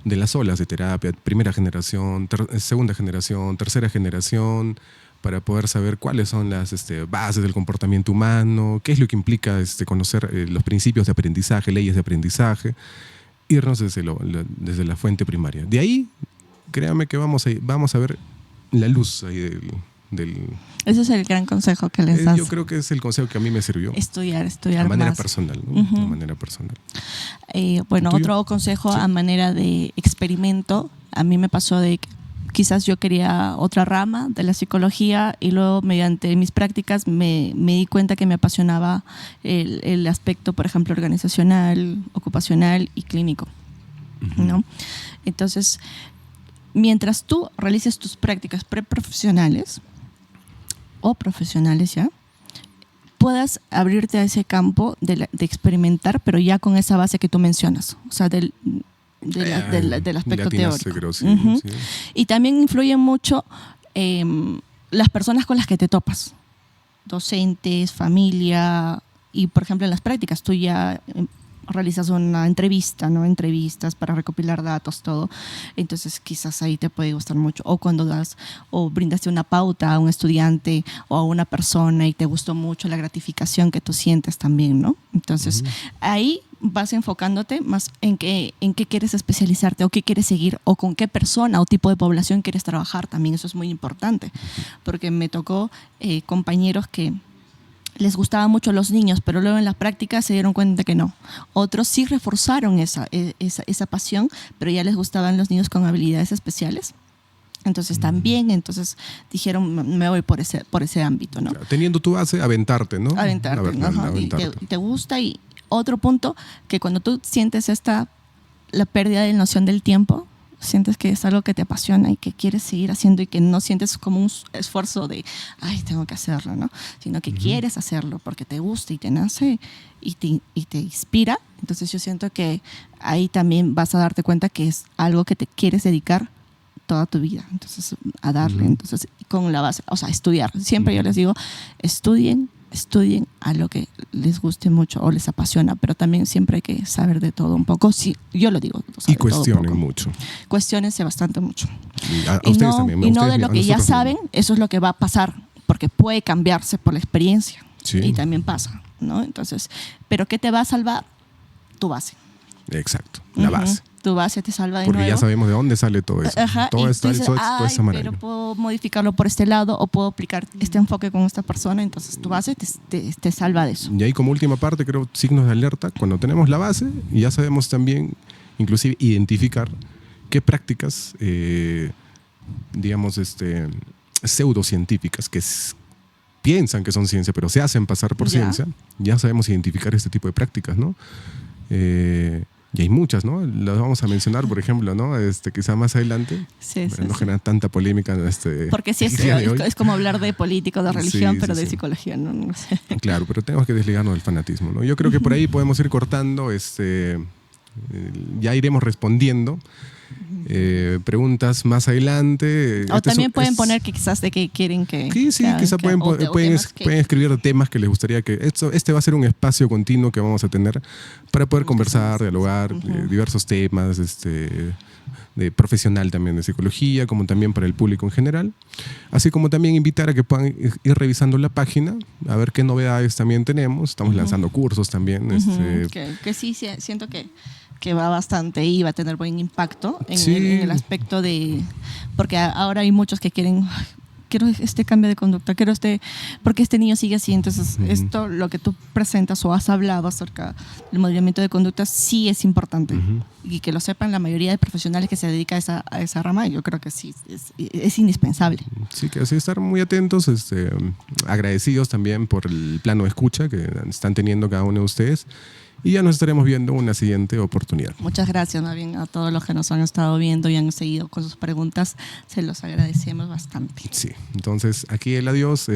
S1: de las olas de terapia, primera generación, segunda generación, tercera generación, para poder saber cuáles son las bases del comportamiento humano, qué es lo que implica conocer los principios de aprendizaje, leyes de aprendizaje, irnos desde la fuente primaria. De ahí, créame que vamos a ver la luz ahí del
S2: Ese es el gran consejo que les das.
S1: yo creo que es el consejo que a mí me sirvió.
S2: Estudiar
S1: De manera
S2: más.
S1: personal, ¿no? De manera personal.
S2: Bueno,
S1: ¿Tuyo?
S2: otro consejo
S1: Sí.
S2: a manera de experimento, a mí me pasó de que quizás yo quería otra rama de la psicología y luego mediante mis prácticas me di cuenta que me apasionaba el aspecto, por ejemplo, organizacional, ocupacional y clínico, ¿no? Entonces, mientras tú realices tus prácticas preprofesionales o profesionales ya, puedas abrirte a ese campo de experimentar, pero ya con esa base que tú mencionas, o sea, del aspecto
S1: Le atinaste,
S2: teórico.
S1: creo, sí,
S2: Ujú.
S1: sí.
S2: Y también influyen mucho las personas con las que te topas, docentes, familia, y por ejemplo en las prácticas tú ya realizas una entrevista, ¿no? Entrevistas para recopilar datos, todo. Entonces quizás ahí te puede gustar mucho. O cuando das o brindaste una pauta a un estudiante o a una persona y te gustó mucho la gratificación que tú sientes también, ¿no? Entonces ahí vas enfocándote más en qué quieres especializarte o qué quieres seguir o con qué persona o tipo de población quieres trabajar. También eso es muy importante. Porque me tocó compañeros que les gustaban mucho los niños, pero luego en la práctica se dieron cuenta que no. Otros sí reforzaron esa pasión, pero ya les gustaban los niños con habilidades especiales. Entonces también, dijeron, me voy por ese ámbito, ¿no?
S1: Claro, teniendo tu base, aventarte, ¿no?
S2: Aventarte, ¿no? Ajá.
S1: Aventarte.
S2: Y te gusta. Y otro punto, que cuando tú sientes la pérdida de noción del tiempo, sientes que es algo que te apasiona y que quieres seguir haciendo y que no sientes como un esfuerzo de, ay, tengo que hacerlo, ¿no? Sino que quieres hacerlo porque te gusta y te nace y te inspira. Entonces yo siento que ahí también vas a darte cuenta que es algo que te quieres dedicar toda tu vida. Entonces, a darle. Entonces, con la base, o sea, estudiar. Siempre yo les digo, estudien a lo que les guste mucho o les apasiona, pero también siempre hay que saber de todo un poco. Sí, yo lo digo.
S1: Y cuestionen mucho.
S2: Cuestionense bastante mucho.
S1: Y a ustedes también.
S2: Y no de lo que ya saben, eso es lo que va a pasar, porque puede cambiarse por la experiencia.
S1: Sí.
S2: Y también pasa, ¿no? Entonces, ¿pero qué te va a salvar? Tu base.
S1: Exacto, la base.
S2: Tu base te salva de
S1: Porque
S2: nuevo.
S1: ya sabemos de dónde sale todo eso.
S2: Ajá,
S1: Toda
S2: y
S1: esta
S2: tú dices,
S1: toda esa
S2: pero
S1: maravilla.
S2: puedo modificarlo por este lado o puedo aplicar este enfoque con esta persona. Entonces tu base te salva de eso.
S1: Y ahí como última parte, creo, signos de alerta, cuando tenemos la base, y ya sabemos también, inclusive, identificar qué prácticas, digamos, pseudocientíficas, piensan que son ciencia, pero se hacen pasar por
S2: Ya.
S1: ciencia, ya sabemos identificar este tipo de prácticas, ¿no? Y hay muchas, ¿no? Las vamos a mencionar, por ejemplo, ¿no? Quizá más adelante,
S2: Sí,
S1: para no generar tanta polémica.
S2: Porque sí,
S1: el día de hoy.
S2: es como hablar de política, de religión,
S1: Sí,
S2: pero
S1: sí,
S2: de
S1: sí.
S2: psicología, no sé.
S1: Claro, pero tenemos que desligarnos del fanatismo, ¿no? Yo creo que por ahí podemos ir cortando, ya iremos respondiendo preguntas más adelante.
S2: O también pueden
S1: es-
S2: poner que quizás de qué quieren que...
S1: Sí, quizá pueden pueden escribir temas que les gustaría que... Este va a ser un espacio continuo que vamos a tener para poder conversar, dialogar, diversos temas, de profesional también de psicología, como también para el público en general. Así como también invitar a que puedan ir revisando la página, a ver qué novedades también tenemos. Estamos lanzando cursos también.
S2: Que sí, siento que va bastante y va a tener buen impacto en,
S1: Sí.
S2: en el aspecto de... Porque ahora hay muchos que quieren... "Ay, quiero este cambio de conducta, quiero porque este niño sigue así". Entonces, esto, lo que tú presentas o has hablado acerca del modelamiento de conducta, sí es importante. Y que lo sepan la mayoría de profesionales que se dedican a esa rama, yo creo que sí, es indispensable.
S1: Sí, que así estar muy atentos, agradecidos también por el plano de escucha que están teniendo cada uno de ustedes. Y ya nos estaremos viendo en una siguiente oportunidad.
S2: Muchas gracias, más bien, a todos los que nos han estado viendo y han seguido con sus preguntas. Se los agradecemos bastante.
S1: Sí, entonces aquí el adiós.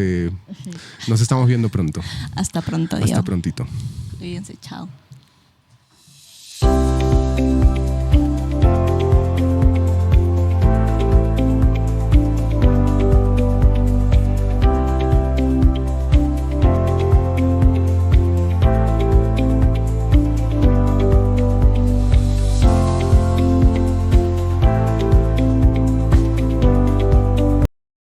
S1: Nos estamos viendo pronto.
S2: Hasta pronto,
S1: Hasta
S2: Diego.
S1: prontito.
S2: Cuídense, chao.